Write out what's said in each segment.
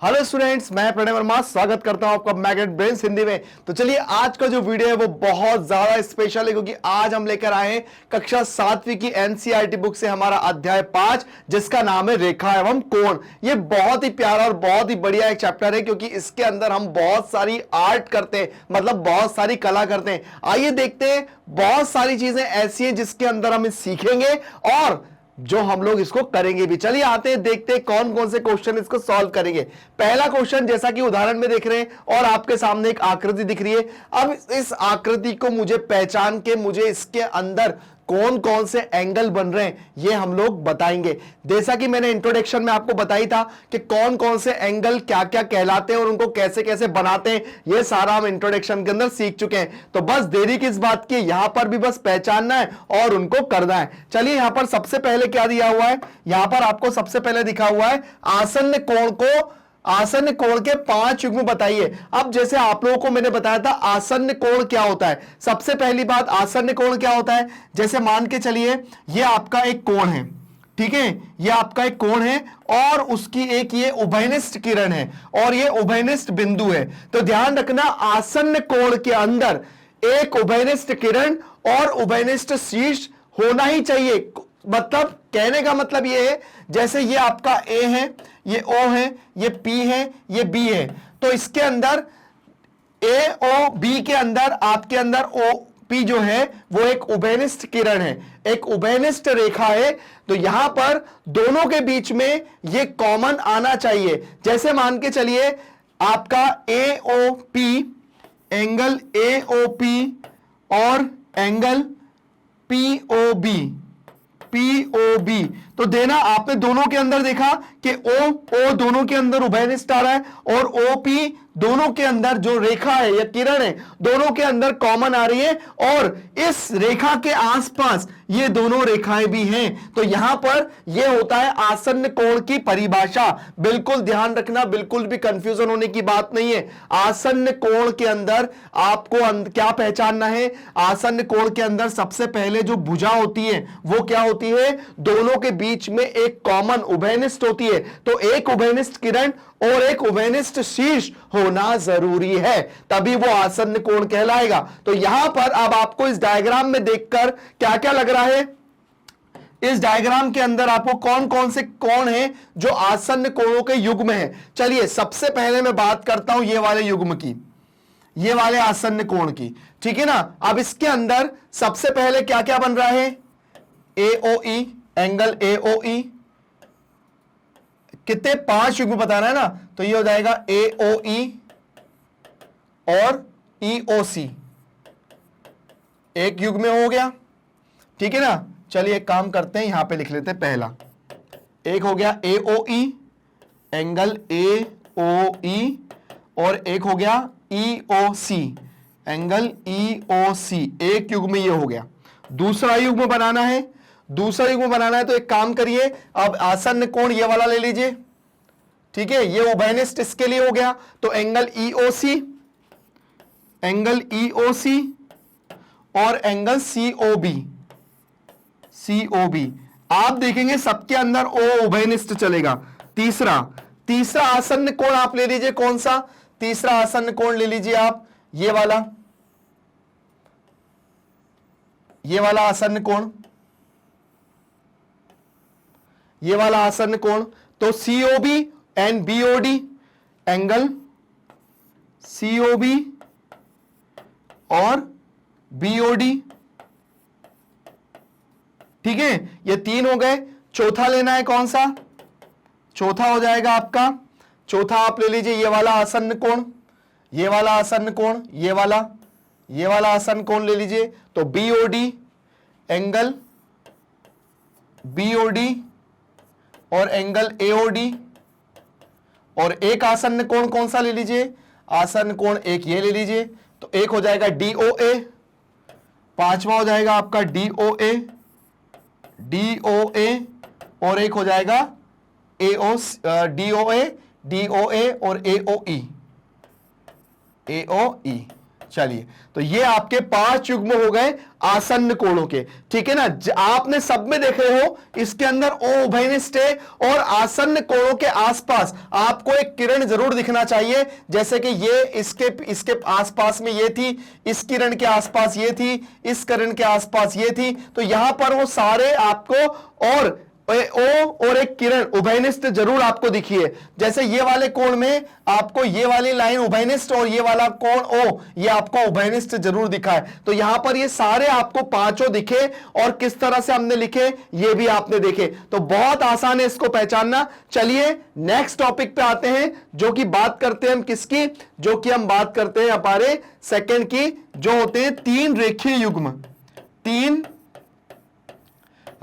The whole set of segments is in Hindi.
हेलो स्टूडेंट्स, मैं प्रणय वर्मा स्वागत करता हूं आपका मैग्नेट ब्रेन्स हिंदी में। तो चलिए, आज का जो वीडियो है वो बहुत ज्यादा स्पेशल है क्योंकि आज हम लेकर आए हैं कक्षा 7वीं की एनसीईआरटी बुक से हमारा अध्याय 5, जिसका नाम है रेखा एवं कोण। ये बहुत ही प्यारा और बहुत ही बढ़िया एक चैप्टर है क्योंकि इसके अंदर हम बहुत सारी आर्ट करते हैं, मतलब बहुत सारी कला करते हैं। आइए देखते हैं, बहुत सारी चीजें ऐसी हैं जिसके अंदर हम सीखेंगे और जो हम लोग इसको करेंगे भी। चलिए आते हैं, देखते हैं कौन कौन से क्वेश्चन इसको सॉल्व करेंगे। पहला क्वेश्चन, जैसा कि उदाहरण में देख रहे हैं और आपके सामने एक आकृति दिख रही है। अब इस आकृति को मुझे पहचान के मुझे इसके अंदर कौन कौन से एंगल बन रहे हैं ये हम लोग बताएंगे। जैसा कि मैंने इंट्रोडक्शन में आपको बताई था कि कौन कौन से एंगल क्या क्या कहलाते हैं और उनको कैसे कैसे बनाते हैं, ये सारा हम इंट्रोडक्शन के अंदर सीख चुके हैं। तो बस देरी किस बात की, यहां पर भी बस पहचानना है और उनको करना है। चलिए, यहां पर सबसे पहले क्या दिया हुआ है, यहां पर आपको सबसे पहले दिखा हुआ है आसन्न कोण को, आसन्न कोण के 5 युग्म बताइए। अब जैसे आप लोगों को मैंने बताया था आसन्न कोण क्या होता है। सबसे पहली बात, आसन्न कोण क्या होता है, जैसे मान के चलिए ये आपका एक कोण है, ठीक है, ये आपका एक कोण है और उसकी एक ये उभयनिष्ठ किरण है और ये उभयनिष्ठ बिंदु है। तो ध्यान रखना, आसन्न कोण के अंदर एक उभयनिष्ठ किरण और उभयनिष्ठ शीर्ष होना ही चाहिए। मतलब कहने का मतलब ये है, जैसे ये आपका ए है, ये ओ है, ये पी है, ये बी है, तो इसके अंदर ए ओ बी के अंदर आपके अंदर ओ पी जो है वो एक उभयनिष्ठ किरण है, एक उभयनिष्ठ रेखा है। तो यहां पर दोनों के बीच में ये कॉमन आना चाहिए। जैसे मान के चलिए आपका A O P, angle A O P और angle P O B, POB, तो देना आपने दोनों के अंदर देखा कि ओ दोनों के अंदर उभयनिष्ठ आ रहा है और ओपी दोनों के अंदर जो रेखा है या किरण है दोनों के अंदर कॉमन आ रही है और इस रेखा के आसपास ये दोनों रेखाएं भी हैं। तो यहां पर ये होता है आसन्न कोण की परिभाषा। बिल्कुल ध्यान रखना, बिल्कुल भी कंफ्यूजन होने की बात नहीं है। आसन्न कोण के अंदर आपको क्या पहचानना है, आसन्न कोण के अंदर सबसे पहले जो भुजा होती है वो क्या होती है, दोनों के बीच में एक कॉमन उभयनिष्ठ होती है। तो एक उभयनिष्ठ किरण और एक उभयनिष्ठ शीर्ष होना जरूरी है, तभी वो आसन्न कोण कहलाएगा। तो यहां पर अब आपको इस डायग्राम में देखकर क्या क्या लग रहा है, इस डायग्राम के अंदर आपको कौन कौन से कोण हैं जो आसन्न कोणों के युग्म हैं। चलिए सबसे पहले मैं बात करता हूं ये वाले युग्म की, ये वाले आसन्न कोण की, ठीक है ना। अब इसके अंदर सबसे पहले क्या क्या बन रहा है, एओई, एंगल एओई, कितने 5 युग्म बताना है ना, तो ये हो जाएगा एओई और ईओसी, एक युग्म में हो गया, ठीक है ना। चलिए एक काम करते हैं, यहां पे लिख लेते हैं पहला, एक हो गया एओई, एंगल एओई, और एक हो गया ईओसी, एंगल ईओसी, एक युग्म में ये हो गया। दूसरा युग्म बनाना है, दूसरा युग्म बनाना है तो एक काम करिए, अब आसन्न कोण ये वाला ले लीजिए, ठीक है, ये उभयनिष्ठ इसके लिए हो गया। तो एंगल ईओसी, एंगल ईओसी और एंगल सीओबी, सीओबी, आप देखेंगे सबके अंदर ओ उभयनिष्ठ चलेगा। तीसरा, तीसरा आसन्न कोण आप ले लीजिए, कौन सा, तीसरा आसन्न कोण ले लीजिए आप, ये वाला, ये वाला आसन्न कोण, ये वाला आसन्न कोण। तो COB and BOD, angle COB और बीओडी, ठीक है, ये 3 हो गए। चौथा लेना है कौन सा, चौथा हो जाएगा आपका, चौथा आप ले लीजिए ये वाला आसन्न कोण, ये वाला आसन्न कोण, ये वाला आसन्न कोण ले लीजिए। तो बीओडी, एंगल बीओडी और एंगल एओडी, और एक आसन्न कोण कौन सा ले लीजिए, आसन्न कोण एक ये ले लीजिए, तो एक हो जाएगा डीओए, पांचवा हो जाएगा आपका डीओए, डीओए, और एक हो जाएगा एओ, डीओए, डीओए और एओई, एओई, चलिए, तो ये आपके 5 युग्म हो गए आसन्न कोणों के, ठीक है ना। आपने सब में देख रहे हो इसके अंदर ओ उभयनिष्ठ है और आसन्न कोणों के आसपास आपको एक किरण जरूर दिखना चाहिए, जैसे कि ये इसके आसपास में ये थी, इस किरण के आसपास ये थी, इस किरण के आसपास ये थी, तो यहां पर वो सारे आपको और ओ और एक किरण उभयनिष्ठ जरूर आपको दिखी है। जैसे ये वाले कोण में आपको ये वाली लाइन उभयनिष्ठ और ये वाला कोण ओ, ये आपको उभयनिष्ठ जरूर दिखा है। तो यहां पर ये सारे आपको पांचों दिखे और किस तरह से हमने लिखे ये भी आपने देखे, तो बहुत आसान है इसको पहचानना। चलिए नेक्स्ट टॉपिक पे आते हैं, जो कि बात करते हैं हम किसकी, जो कि हम बात करते हैं हमारे सेकंड की, जो होते हैं 3 रेखीय युग्म, 3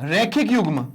रैखिक युग्म।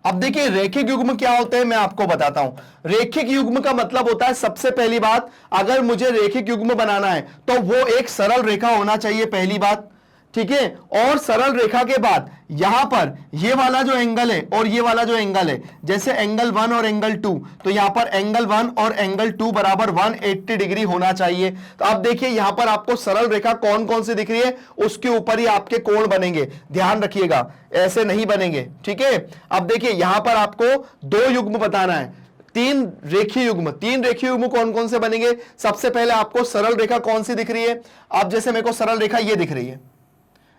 अब देखिए रेखिक युग्म क्या होते हैं मैं आपको बताता हूं। रेखिक युग्म का मतलब होता है, सबसे पहली बात, अगर मुझे रेखिक युग्म बनाना है तो वो एक सरल रेखा होना चाहिए, पहली बात, ठीक है। और सरल रेखा के बाद यहां पर ये वाला जो एंगल है और ये वाला जो एंगल है, जैसे एंगल 1 और एंगल 2, तो यहां पर एंगल 1 और एंगल 2 बराबर 180 डिग्री होना चाहिए। तो अब देखिए यहां पर आपको सरल रेखा कौन कौन सी दिख रही है, उसके ऊपर ही आपके कोण बनेंगे, ध्यान रखिएगा, ऐसे नहीं बनेंगे, ठीक है। अब देखिए यहां पर आपको 2 युग्म बताना है, 3 रेखीय युग्म। 3 रेखीय युग्म कौन कौन से बनेंगे, सबसे पहले आपको सरल रेखा कौन सी दिख रही है, अब जैसे मेरे को सरल रेखा ये दिख रही है,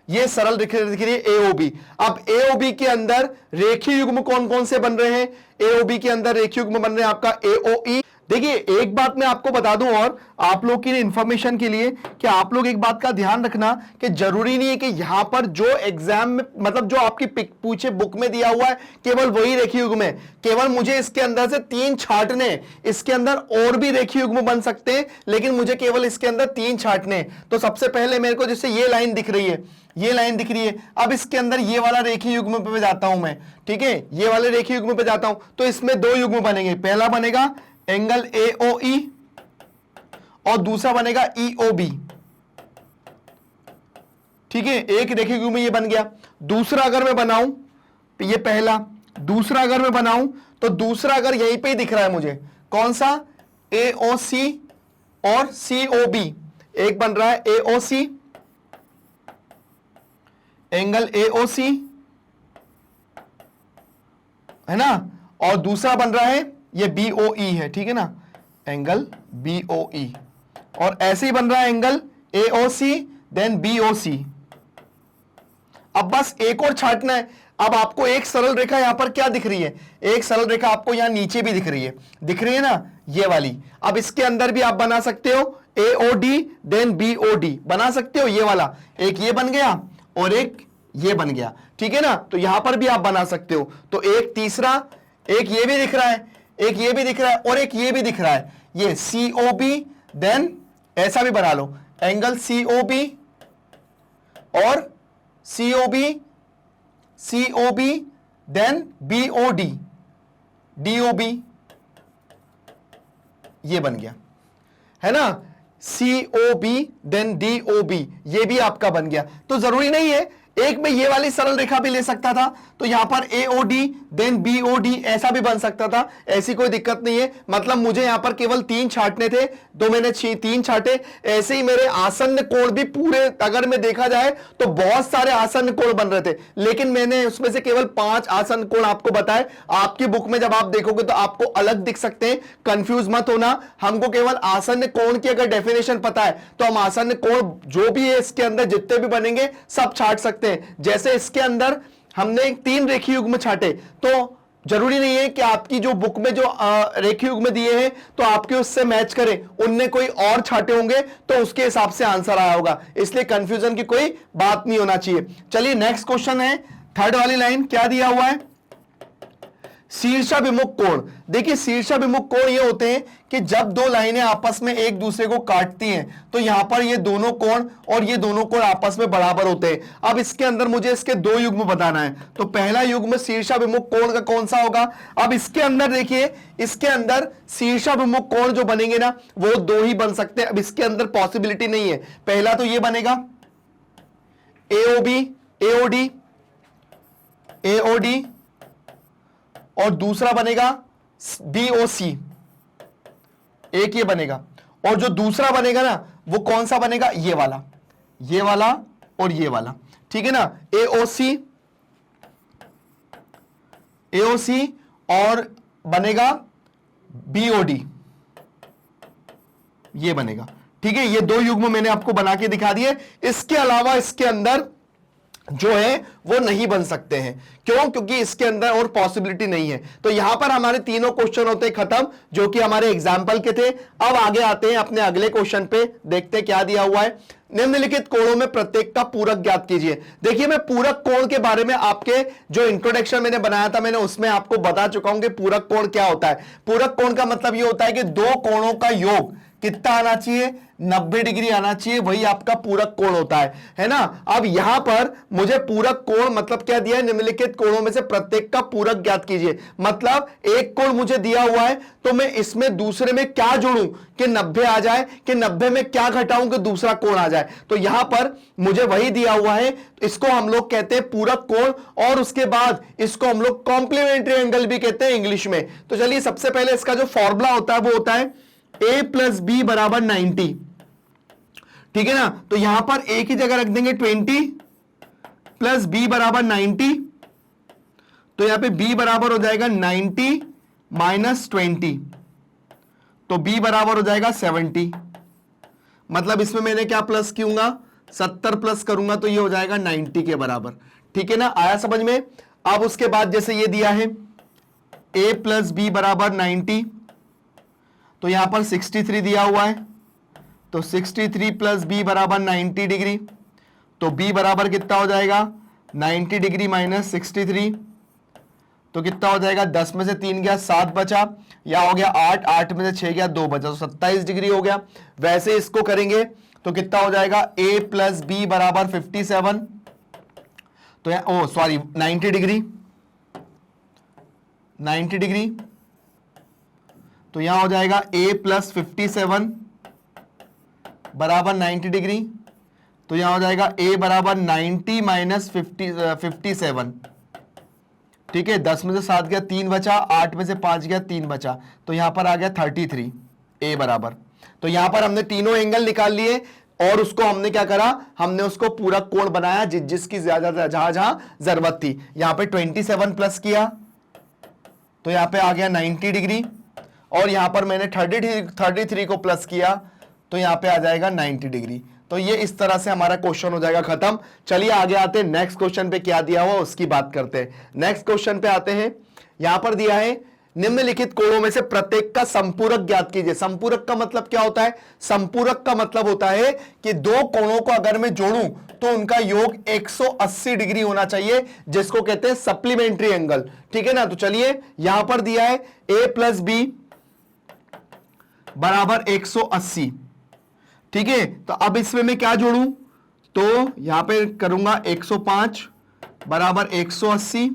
ये सरल रेखा दिख रही है एओबी। अब एओबी के अंदर रेखीय युग्म कौन कौन से बन रहे हैं, एओबी के अंदर रेखीय युग्म बन रहे हैं आपका एओई। देखिए एक बात मैं आपको बता दूं और आप लोग की इंफॉर्मेशन के लिए, कि आप लोग एक बात का ध्यान रखना कि जरूरी नहीं है कि यहां पर जो एग्जाम में, मतलब जो आपकी पूछे बुक में दिया हुआ है केवल वही रेखीय युग्म है, केवल मुझे इसके अंदर से 3 छांटने, इसके अंदर और भी रेखीय युग्म बन सकते हैं लेकिन मुझे केवल इसके अंदर 3 छांटने। तो सबसे पहले मेरे को जैसे ये लाइन दिख रही है, ये लाइन दिख रही है, अब इसके अंदर ये वाला रेखीय युग्म पे जाता हूं मैं, ठीक है, ये वाले रेखीय युग्म पे जाता हूं, तो इसमें 2 युग्म बनेंगे, पहला बनेगा एंगल एओई और दूसरा बनेगा ईओबी, ठीक है, एक रेखीय युग्म ये बन गया। दूसरा अगर मैं बनाऊं, ये पहला, दूसरा अगर मैं बनाऊं तो दूसरा अगर यहीं पे ही दिख रहा है मुझे, कौन सा, एओसी और सीओबी, एक बन रहा है एओसी, एंगल एओसी है ना, और दूसरा बन रहा है ये बीओई है, ठीक है ना, एंगल बीओई, और ऐसे ही बन रहा है एंगल एओसी देन बीओसी। अब बस एक और छांटना है। अब आपको एक सरल रेखा यहां पर क्या दिख रही है, एक सरल रेखा आपको यहां नीचे भी दिख रही है ना, ये वाली। अब इसके अंदर भी आप बना सकते हो एओडी देन बीओडी, बना सकते हो, ये वाला एक ये बन गया और एक ये बन गया, ठीक है ना। तो यहां पर भी आप बना सकते हो, तो एक तीसरा, एक ये भी दिख रहा है, एक ये भी दिख रहा है और एक ये भी दिख रहा है, ये सीओबी देन ऐसा भी बना लो, एंगल सीओबी और COB, COB then BOD, DOB, ये बन गया, है ना, सीओबी देन डीओबी, ये भी आपका बन गया। तो जरूरी नहीं है, एक में ये वाली सरल रेखा भी ले सकता था, तो यहां पर एओडी देन बीओडी ऐसा भी बन सकता था, ऐसी कोई दिक्कत नहीं है। मतलब मुझे यहां पर केवल 3 छांटने थे, तो मैंने 3 छांटे। ऐसे ही मेरे आसन्न कोण भी पूरे, अगर मैं देखा जाए तो बहुत सारे आसन्न कोण बन रहे थे, लेकिन मैंने उसमें से केवल 5 आसन्न कोण आपको बताए। आपकी बुक में जब आप देखोगे तो आपको अलग दिख सकते हैं, कंफ्यूज मत होना। हमको केवल आसन्न कोण की अगर डेफिनेशन पता है तो हम आसन्न कोण जो भी है इसके अंदर जितने भी बनेंगे सब छांट सकते हैं। जैसे इसके अंदर हमने 3 रेखीय युग्म छांटे, तो जरूरी नहीं है कि आपकी जो बुक में जो रेखीय युग्म दिए हैं तो आपके उससे मैच करें, उनने कोई और छांटे होंगे तो उसके हिसाब से आंसर आया होगा, इसलिए कंफ्यूजन की कोई बात नहीं होना चाहिए। चलिए नेक्स्ट क्वेश्चन है, थर्ड वाली लाइन क्या दिया हुआ है, शीर्षाभिमुख कोण। देखिए शीर्षाभिमुख कोण ये होते हैं कि जब 2 लाइनें आपस में एक दूसरे को काटती हैं तो यहां पर ये दोनों कोण और ये दोनों कोण आपस में बराबर होते हैं। अब इसके अंदर मुझे इसके 2 युग्म बताना है, तो पहला युग्म शीर्षाभिमुख कोण का कौन सा होगा। अब इसके अंदर देखिए, इसके अंदर शीर्षाभिमुख कोण जो बनेंगे ना वो 2 ही बन सकते हैं। अब इसके अंदर पॉसिबिलिटी नहीं है, पहला तो ये बनेगा एओबी, एओडी, एओडी, और दूसरा बनेगा बीओसी, एक ये बनेगा, और जो दूसरा बनेगा ना वो कौन सा बनेगा, ये वाला और ये वाला, ठीक है ना। AOC और बनेगा BOD, ये बनेगा, ठीक है। ये दो युग्म मैंने आपको बना के दिखा दिए। इसके अलावा इसके अंदर जो है वो नहीं बन सकते हैं। क्यों? क्योंकि इसके अंदर और पॉसिबिलिटी नहीं है। तो यहां पर हमारे तीनों क्वेश्चन होते हैं खत्म, जो कि हमारे एग्जाम्पल के थे। अब आगे आते हैं अपने अगले क्वेश्चन पे, देखते हैं क्या दिया हुआ है। निम्नलिखित कोणों में प्रत्येक का पूरक ज्ञात कीजिए। देखिए, मैं पूरक कोण के बारे में आपके जो इंट्रोडक्शन मैंने बनाया था, मैंने उसमें आपको बता चुका हूं कि पूरक कोण क्या होता है। पूरक कोण का मतलब यह होता है कि दो कोणों का योग कितना आना चाहिए, 90 डिग्री आना चाहिए, वही आपका पूरक कोण होता है ना। अब यहां पर मुझे पूरक कोण मतलब क्या दिया है, निम्नलिखित कोणों में से प्रत्येक का पूरक ज्ञात कीजिए। मतलब एक कोण मुझे दिया हुआ है, तो मैं इसमें दूसरे में क्या जोड़ूं कि 90 आ जाए, कि 90 में क्या घटाऊं कि दूसरा कोण आ जाए। तो यहां पर मुझे वही दिया हुआ है, इसको हम लोग कहते हैं पूरक कोण, और उसके बाद इसको हम लोग कॉम्प्लीमेंट्री एंगल भी कहते हैं इंग्लिश में। तो चलिए, सबसे पहले इसका जो फॉर्मूला होता है वो होता है A + B = 90, ठीक है ना। तो यहां पर A की जगह रख देंगे 20 + B = 90, तो यहां पे B बराबर हो जाएगा 90 - 20, तो B बराबर हो जाएगा 70। मतलब इसमें मैंने क्या प्लस किऊंगा, 70 प्लस करूंगा तो ये हो जाएगा 90 के बराबर, ठीक है ना। आया समझ में। अब उसके बाद जैसे ये दिया है A + B = 90, तो यहां पर 63 दिया हुआ है, तो 63 + B = 90 डिग्री, तो B बराबर कितना हो जाएगा, 90 डिग्री - 63, तो कितना हो जाएगा, 10 में से 3 गया 7 बचा, या हो गया 8, 8 में से 6 गया 2 बचा, तो 27 डिग्री हो गया। वैसे इसको करेंगे तो कितना हो जाएगा, A + B = 57, तो यहां 90 डिग्री, 90 डिग्री, तो यहां हो जाएगा A + 57 = 90 डिग्री, तो यहां हो जाएगा A = 90 - 57, ठीक है। 10 में से 7 गया 3 बचा, 8 में से 5 गया 3 बचा, तो यहां पर आ गया 33 A बराबर। तो यहां पर हमने तीनों एंगल निकाल लिए, और उसको हमने क्या करा, हमने उसको पूरक कोण बनाया जिसकी ज्यादा जहां जहां जरूरत थी। यहां पे 27 प्लस किया, तो यहां पे आ गया 90 डिग्री, और यहां पर मैंने 33 को प्लस किया, तो यहां पे आ जाएगा 90 डिग्री। तो ये इस तरह से हमारा क्वेश्चन हो जाएगा खत्म। चलिए आगे आते हैं, नेक्स्ट क्वेश्चन पे क्या दिया हुआ उसकी बात करते हैं। नेक्स्ट क्वेश्चन पे आते हैं। यहां पर दिया है निम्नलिखित कोणों में से प्रत्येक का संपूरक ज्ञात कीजिए। संपूरक का मतलब क्या होता है, संपूरक का मतलब होता है कि दो कोणों को अगर मैं जोड़ूं तो उनका योग 180 डिग्री होना चाहिए, जिसको कहते हैं सप्लीमेंट्री एंगल, ठीक है ना। तो चलिए, यहां पर दिया है A + B = 180, ठीक है। तो अब इसमें मैं क्या जोड़ूं, तो यहां पे करूंगा 105 = 180,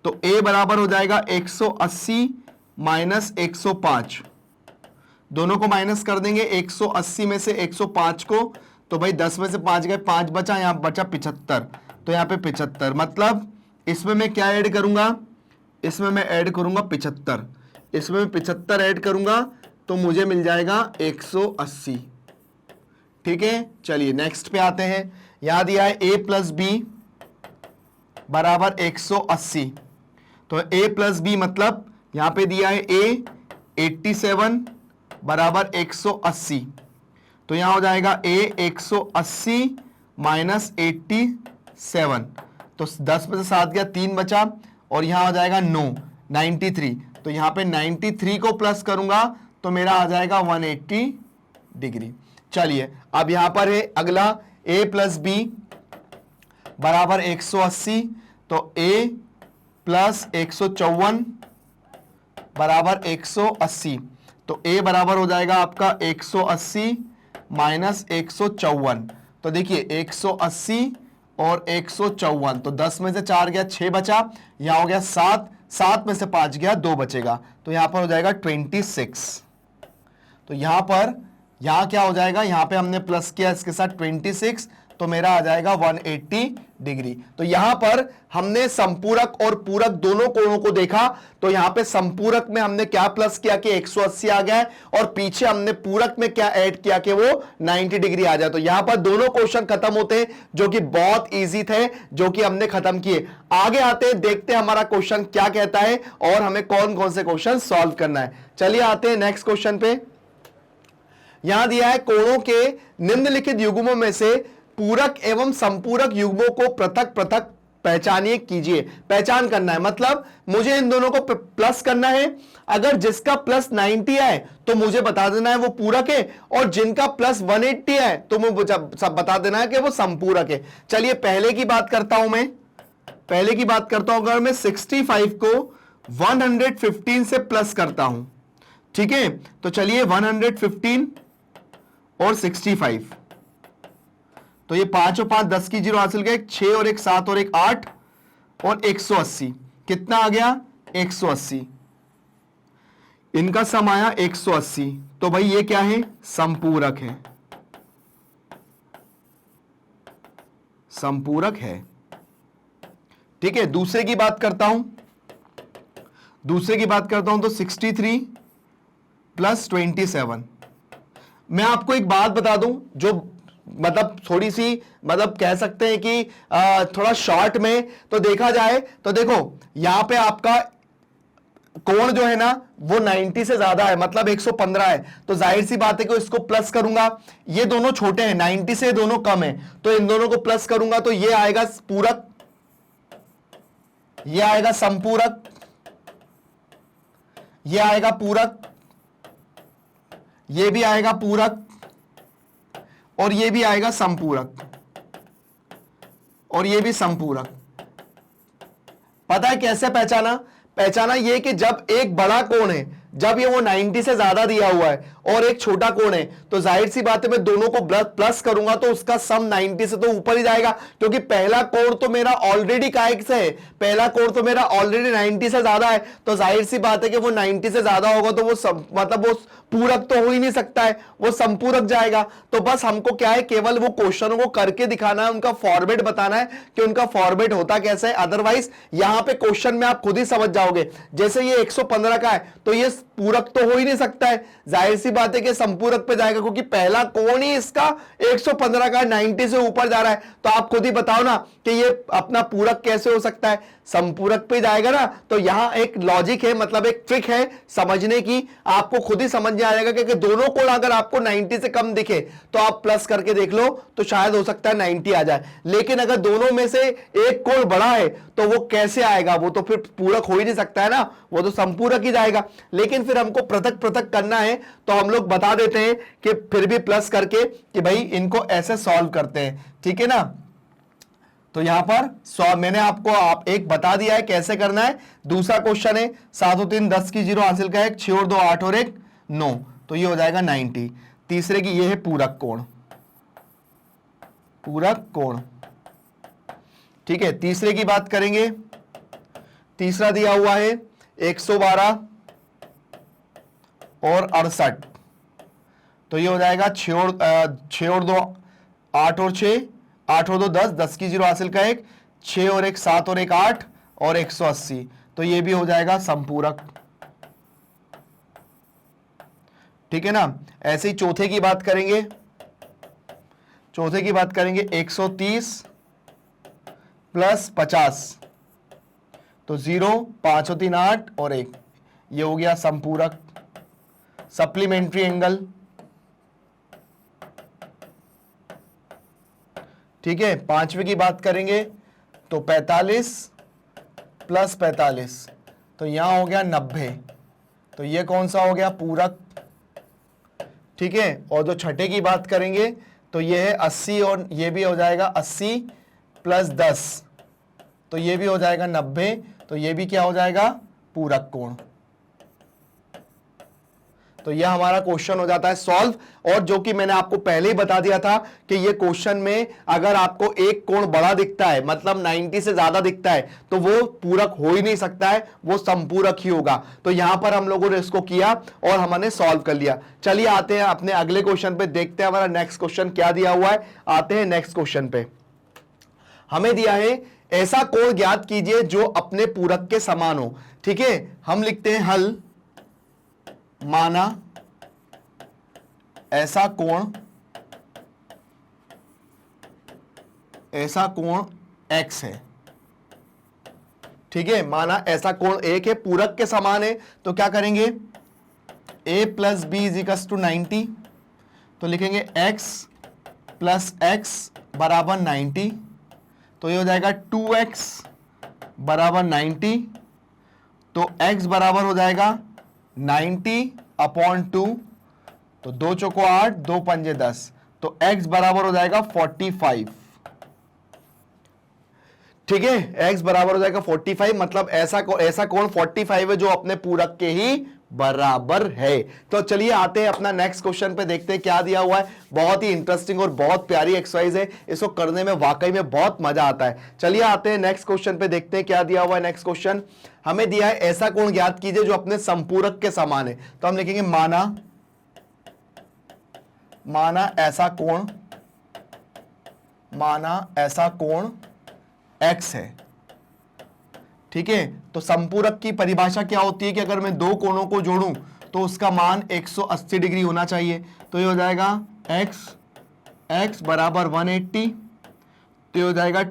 तो A बराबर हो जाएगा 180 - 105, दोनों को माइनस कर देंगे, 180 में से 105 को, तो भाई 10 में से 5 गए 5 बचा, यहां बचा 75, तो यहां पे 75, मतलब इसमें मैं क्या ऐड करूंगा, इसमें मैं ऐड करूंगा 75, इसमें मैं 75 ऐड करूंगा तो मुझे मिल जाएगा 180, ठीक है। चलिए नेक्स्ट पे आते हैं। यहां दिया है A + B = 180, तो A + B मतलब यहां पे दिया है A 87 = 180, तो यहां हो जाएगा A 180 - 87, तो 10 में से 7 गया 3 बचा, और यहां हो जाएगा 93, तो यहां पे 93 को प्लस करूंगा तो मेरा आ जाएगा 180 डिग्री। चलिए, अब यहां पर है अगला A + B = 180, तो A + 154 = 180, तो A बराबर हो जाएगा आपका 180 - 154, तो देखिए 180 और 154, तो 10 में से 4 गया 6 बचा, यहां हो गया 7, 7 में से 5 गया 2 बचेगा, तो यहां पर हो जाएगा 26। तो यहां क्या हो जाएगा, यहां पे हमने प्लस किया इसके साथ 26, तो मेरा आ जाएगा 180 डिग्री। तो यहां पर हमने संपूरक और पूरक दोनों कोणों को देखा। तो यहां पे संपूरक में हमने क्या प्लस किया कि 180 आ गया है, और पीछे हमने पूरक में क्या ऐड किया कि वो 90 डिग्री आ जाए। तो यहां पर दोनों क्वेश्चन खत्म होते हैं जो कि बहुत इजी थे, जो कि हमने खत्म किए। आगे आते हैं, देखते हैं हमारा क्वेश्चन क्या कहता है और हमें कौन कौन से क्वेश्चन सॉल्व करना है। चलिए आते हैं नेक्स्ट क्वेश्चन पे। यहां दिया है कोणों के निम्नलिखित युग्मों में से पूरक एवं संपूरक युग्मों को पृथक पृथक पहचानिए कीजिए। पहचान करना है मतलब मुझे इन दोनों को प्लस करना है। अगर जिसका प्लस 90 है तो मुझे बता देना है वो पूरक है, और जिनका प्लस 180 है तो मुझे सब बता देना है कि वो संपूरक है। चलिए पहले की बात करता हूं मैं। पहले की बात करता हूं, अगर मैं 65 को 115 से प्लस करता हूं, ठीक है, तो चलिए 115 और 65, तो ये 5 और 5 10 की जीरो हासिल गए, 6 और 1 7 और 1 8 और 180, कितना आ गया 180। इनका सम आया 180, तो भाई ये क्या है संपूरक है, संपूरक है। ठीक है, दूसरे की बात करता हूं, दूसरे की बात करता हूं तो 63 प्लस 27। मैं आपको एक बात बता दूं जो मतलब थोड़ी सी मतलब कह सकते हैं कि थोड़ा शॉर्ट में तो देखा जाए तो देखो यहां पे आपका कोण जो है ना वो 90 से ज्यादा है, मतलब 115 है, तो जाहिर सी बात है कि इसको प्लस करूंगा। ये दोनों छोटे हैं, 90 से दोनों कम है, तो इन दोनों को प्लस करूंगा तो ये आएगा पूरक, ये आएगा संपूरक, ये आएगा पूरक, ये भी आएगा पूरक, और ये भी आएगा संपूरक, और ये भी संपूरक। पता है कैसे पहचाना? पहचाना ये कि जब एक बड़ा कोण है, जब ये वो 90 से ज्यादा दिया हुआ है और एक छोटा कोण है, तो जाहिर सी बात है मैं दोनों को प्लस करूंगा तो उसका सम 90 से तो ऊपर ही जाएगा, क्योंकि पहला कोण तो मेरा ऑलरेडी काय से है, पहला कोण तो मेरा ऑलरेडी 90 से ज्यादा है, तो जाहिर सी बात है कि वो 90 से ज्यादा होगा तो वो मतलब वो पूरक तो हो ही नहीं सकता है, वो संपूरक जाएगा। तो बस हमको क्या है, केवल वो क्वेश्चनों को करके दिखाना है, उनका फॉर्मेट बताना है कि उनका फॉर्मेट होता कैसे है। अदरवाइज यहां पे क्वेश्चन में आप खुद ही समझ जाओगे। जैसे ये 115 का है तो ये पूरक तो हो ही नहीं सकता है, जाहिर सी बात है कि संपूरक पे जाएगा, क्योंकि पहला कोण ही इसका 115 का 90 से ऊपर जा रहा है। तो आप खुद ही बताओ ना कि ये अपना पूरक कैसे हो सकता है, संपूरक पे जाएगा ना। तो यहां एक लॉजिक है, मतलब एक ट्रिक है समझने की, आपको खुद ही समझ में आ जाएगा कि दोनों कोण अगर आपको 90 से कम दिखे तो आप प्लस करके देख लो, तो शायद हो सकता है 90 आ जाए। लेकिन अगर दोनों में से एक कोण बड़ा है तो वो कैसे आएगा, वो तो फिर पूरक हो ही नहीं सकता है ना, वो तो संपूरक ही जाएगा। लेकिन फिर हमको पृथक पृथक करना है तो हम लोग बता देते हैं कि फिर भी प्लस करके कि भाई इनको ऐसे सॉल्व करते हैं, ठीक है ना। तो यहां पर मैंने आपको एक बता दिया है कैसे करना है। दूसरा क्वेश्चन है 7 और 3 10 की जीरो हासिल का है, 6 और 2 8 और 1 9, तो ये हो जाएगा 90। तीसरे की ये है पूरक कोण, पूरक कोण, ठीक है। तीसरे की बात करेंगे, तीसरा दिया हुआ है 112 और 68, तो ये हो जाएगा 6 और 2 8 और 6, 8 और 2 10, 10 की जीरो हासिल का 1, 6 और 1 7 और 1 8 और 180, तो ये भी हो जाएगा संपूरक, ठीक है ना। ऐसे ही चौथे की बात करेंगे, चौथे की बात करेंगे 130 प्लस 50, तो 0 5 और 3 8 और 1, ये हो गया संपूरक। सप्लीमेंट्री एंगल, ठीक है। पांचवे की बात करेंगे तो 45 प्लस 45, तो यहां हो गया 90, तो ये कौन सा हो गया पूरक, ठीक है। और जो छठे की बात करेंगे तो ये है 80 और ये भी हो जाएगा 80 प्लस 10, तो ये भी हो जाएगा 90, तो ये भी क्या हो जाएगा पूरक कोण। तो यह हमारा क्वेश्चन हो जाता है सॉल्व। और जो कि मैंने आपको पहले ही बता दिया था कि ये क्वेश्चन में अगर आपको एक कोण बड़ा दिखता है, मतलब 90 से ज्यादा दिखता है, तो वो पूरक हो ही नहीं सकता है, वो संपूरक ही होगा। तो यहां पर हम लोगों ने इसको किया और हमने सॉल्व कर लिया। चलिए आते हैं अपने अगले क्वेश्चन पे, देखते हैं हमारा नेक्स्ट क्वेश्चन क्या दिया हुआ है। आते हैं नेक्स्ट क्वेश्चन पे। हमें दिया है ऐसा कोण ज्ञात कीजिए जो अपने पूरक के समान हो। ठीक है, हम लिखते हैं हल, माना ऐसा कोण x है। ठीक है, माना ऐसा कोण एक है, पूरक के समान है, तो क्या करेंगे, a plus B is equal to 90, तो लिखेंगे x प्लस एक्स बराबर 90, तो ये हो जाएगा 2x बराबर 90, तो x बराबर हो जाएगा 90/2, तो 2 चौको 8, 2 पंजे 10, तो x बराबर हो जाएगा 45। ठीक है, x बराबर हो जाएगा 45, मतलब ऐसा कोण 45 है जो अपने पूरक के ही बराबर है। तो चलिए आते हैं अपना नेक्स्ट क्वेश्चन पे, देखते हैं क्या दिया हुआ है। बहुत ही इंटरेस्टिंग और बहुत प्यारी एक्सरसाइज है, इसको करने में वाकई में बहुत मजा आता है। चलिए आते हैं नेक्स्ट क्वेश्चन पे, देखते हैं क्या दिया हुआ है। नेक्स्ट क्वेश्चन हमें दिया है ऐसा कोण ज्ञात कीजिए जो अपने संपूरक के समान है। तो हम लिखेंगे माना ऐसा कोण x है। ठीक है, तो संपूरक की परिभाषा क्या होती है कि अगर मैं दो कोणों को जोड़ूं तो उसका मान 180 डिग्री होना चाहिए। तो ये हो जाएगा x बराबर 180, तो ये हो जाएगा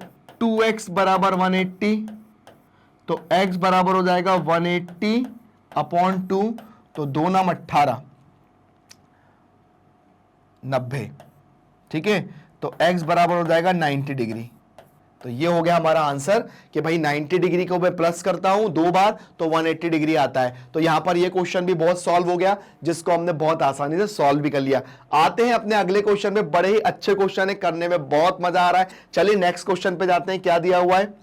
2x बराबर 180, तो x बराबर हो जाएगा 180/2, तो 2 नाम 18, 90। ठीक है, तो x बराबर हो जाएगा 90 डिग्री। तो ये हो गया हमारा आंसर कि भाई 90 डिग्री को मैं प्लस करता हूं 2 बार तो 180 डिग्री आता है। तो यहां पर ये क्वेश्चन भी बहुत सॉल्व हो गया, जिसको हमने बहुत आसानी से सॉल्व भी कर लिया। आते हैं अपने अगले क्वेश्चन में, बड़े ही अच्छे क्वेश्चन है, करने में बहुत मजा आ रहा है। चलिए नेक्स्ट क्वेश्चन पे जाते हैं, क्या दिया हुआ है।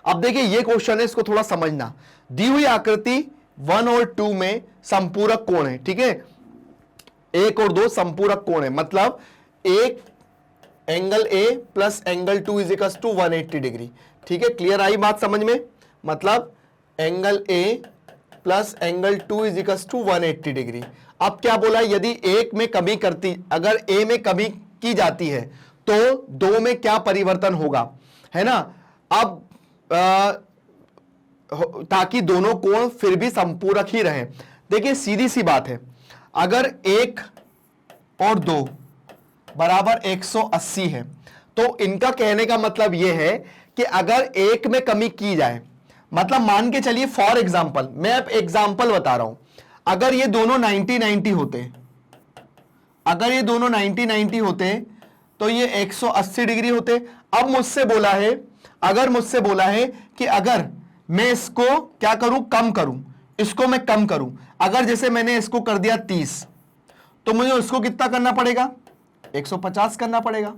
अब देखिए ये क्वेश्चन है, इसको थोड़ा समझना। दी हुई आकृति 1 और 2 में संपूरक कोण है। ठीक है, 1 और 2 संपूरक कोण है, मतलब एक angle A plus angle 2 is equal to 180 degree. ठीक है, क्लियर आई बात समझ में, मतलब angle A plus angle 2 is equal to 180 degree. अब क्या बोला, यदि एक में कमी करती, अगर A में कमी की जाती है तो 2 में क्या परिवर्तन होगा, है ना। अब ताकि दोनों कोण फिर भी संपूरक ही रहे। देखिए सीधी सी बात है, अगर 1 और 2 बराबर 180 है, तो इनका कहने का मतलब यह है कि अगर एक में कमी की जाए, मतलब मान के चलिए फॉर एग्जांपल, मैं अब एग्जांपल बता रहा हूं, अगर ये दोनों 90-90 होते, अगर ये दोनों 90-90 होते तो ये 180 डिग्री होते। अब मुझसे बोला है, अगर मुझसे बोला है कि अगर मैं इसको क्या करूं, कम करूं, इसको मैं कम करूं, अगर जैसे मैंने इसको कर दिया 30, तो मुझे उसको कितना करना पड़ेगा, 150 करना पड़ेगा,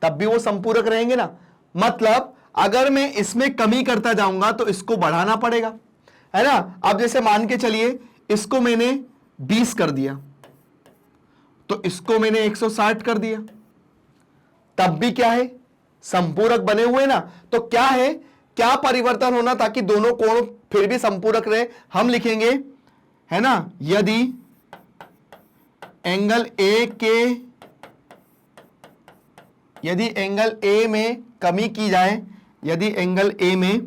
तब भी वो संपूरक रहेंगे ना। मतलब अगर मैं इसमें कमी करता जाऊंगा तो इसको बढ़ाना पड़ेगा, है ना। अब जैसे मान के चलिए इसको मैंने 20 कर दिया, तो इसको मैंने 160 कर दिया, तब भी क्या है, संपूरक बने हुए ना। तो क्या है, क्या परिवर्तन होना ताकि दोनों कोण फिर भी संपूरक रहे, हम लिखेंगे, है ना, यदि एंगल ए में कमी की जाए, यदि एंगल ए में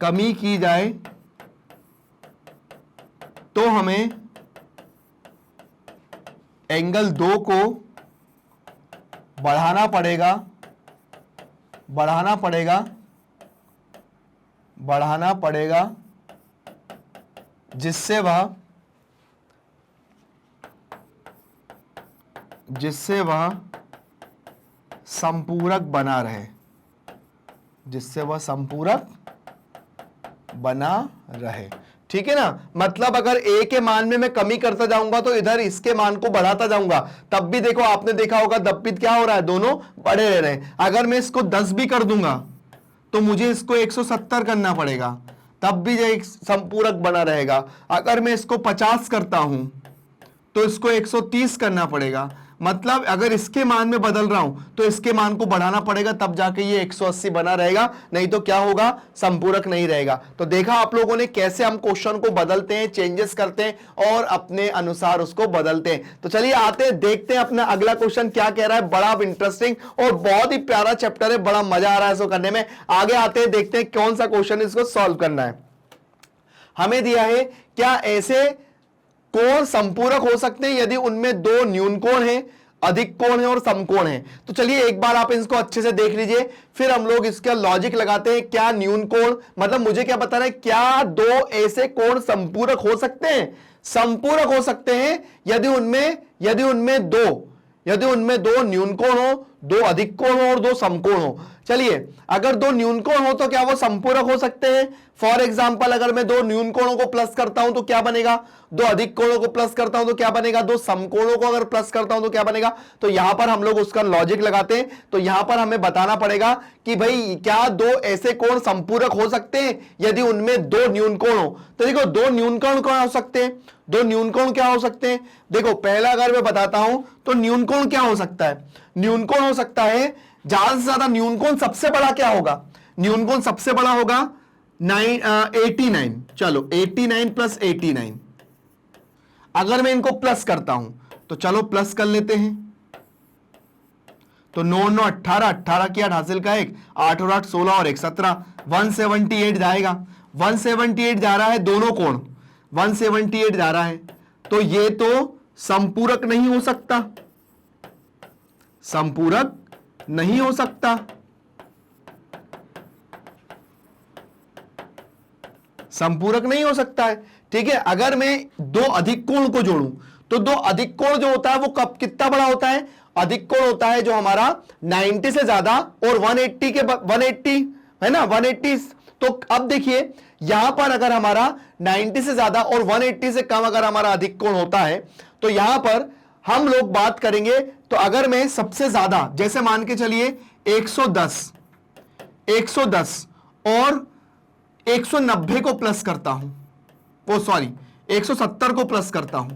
कमी की जाए तो हमें एंगल 2 को बढ़ाना पड़ेगा, जिससे वह संपूरक बना रहे, ठीक है ना। मतलब अगर ए के मान में मैं कमी करता जाऊंगा तो इधर इसके मान को बढ़ाता जाऊंगा, तब भी देखो, आपने देखा होगा तब भी क्या हो रहा है, दोनों बड़े रह रहे हैं। अगर मैं इसको 10 भी कर दूंगा तो मुझे इसको 170 करना पड़ेगा, तब भी ये एक संपूरक बना रहेगा। अगर मैं इसको 50 करता हूं तो इसको 130 करना पड़ेगा, मतलब अगर इसके मान में बदल रहा हूं तो इसके मान को बढ़ाना पड़ेगा, तब जाके ये 180 बना रहेगा, नहीं तो क्या होगा, संपूरक नहीं रहेगा। तो देखा आप लोगों ने कैसे हम क्वेश्चन को बदलते हैं, चेंजेस करते हैं और अपने अनुसार उसको बदलते हैं। तो चलिए आते हैं, देखते हैं अपना अगला क्वेश्चन क्या कह रहा है। बड़ा इंटरेस्टिंग और बहुत ही प्यारा चैप्टर है, बड़ा मजा आ रहा है इसको करने में। आगे आते हैं, देखते हैं कौन सा क्वेश्चन इसको सॉल्व करना है। हमें दिया है क्या ऐसे कोण संपूरक हो सकते हैं यदि उनमें दो न्यून कोण हैं, अधिक कोण है और समकोण है। तो चलिए एक बार आप इसको अच्छे से देख लीजिए, फिर हम लोग इसका लॉजिक लगाते हैं। क्या न्यून कोण मतलब मुझे क्या बता रहा है, क्या दो ऐसे कोण संपूरक हो सकते हैं? संपूरक हो सकते हैं यदि उनमें दो न्यून कोण हो, दो अधिक कोण हो और दो समकोण हो। चलिए अगर दो न्यून कोण हो तो क्या वो संपूरक हो सकते हैं? फॉर एग्जाम्पल अगर मैं दो न्यून कोणों को प्लस करता हूं तो क्या बनेगा, दो अधिक कोणों को प्लस करता हूं तो क्या बनेगा, दो समकोणों को अगर प्लस करता हूं तो क्या बनेगा। तो यहां पर हम लोग उसका लॉजिक लगाते हैं। तो यहां पर हमें बताना पड़ेगा कि भाई क्या दो ऐसे कोण संपूरक हो सकते हैं यदि उनमें दो न्यून कोण हो। तो देखो दो न्यून कोण क्या हो सकते हैं, दो न्यून कोण क्या हो सकते हैं। देखो पहला अगर मैं बताता हूं तो न्यून कोण क्या हो सकता है, न्यून कोण हो सकता है ज्यादा से ज्यादा न्यून कोण सबसे बड़ा क्या होगा, न्यून कोण सबसे बड़ा होगा 89। चलो 89 प्लस 89, अगर मैं इनको प्लस करता हूं तो चलो प्लस कर लेते हैं। तो 9 9 18, 18 की 8 हासिल का 1, 8 और 8 16 और 1 17, 178 जाएगा। 178 जा रहा है दोनों कोण, 178 जा रहा है। तो ये तो संपूरक नहीं हो सकता, संपूरक नहीं हो सकता, संपूरक नहीं हो सकता है। ठीक है, अगर मैं दो अधिक कोण को जोड़ूं तो दो अधिक कोण जो होता है वो कब कितना बड़ा होता है, अधिक कोण होता है जो हमारा 90 से ज्यादा और 180 के 180 है ना, 180। तो अब देखिए यहां पर अगर हमारा 90 से ज्यादा और 180 से कम अगर हमारा अधिक कोण होता है तो यहां पर हम लोग बात करेंगे। तो अगर मैं सबसे ज्यादा जैसे मान के चलिए 110 और 190 को प्लस करता हूं, वो सॉरी 170 को प्लस करता हूं,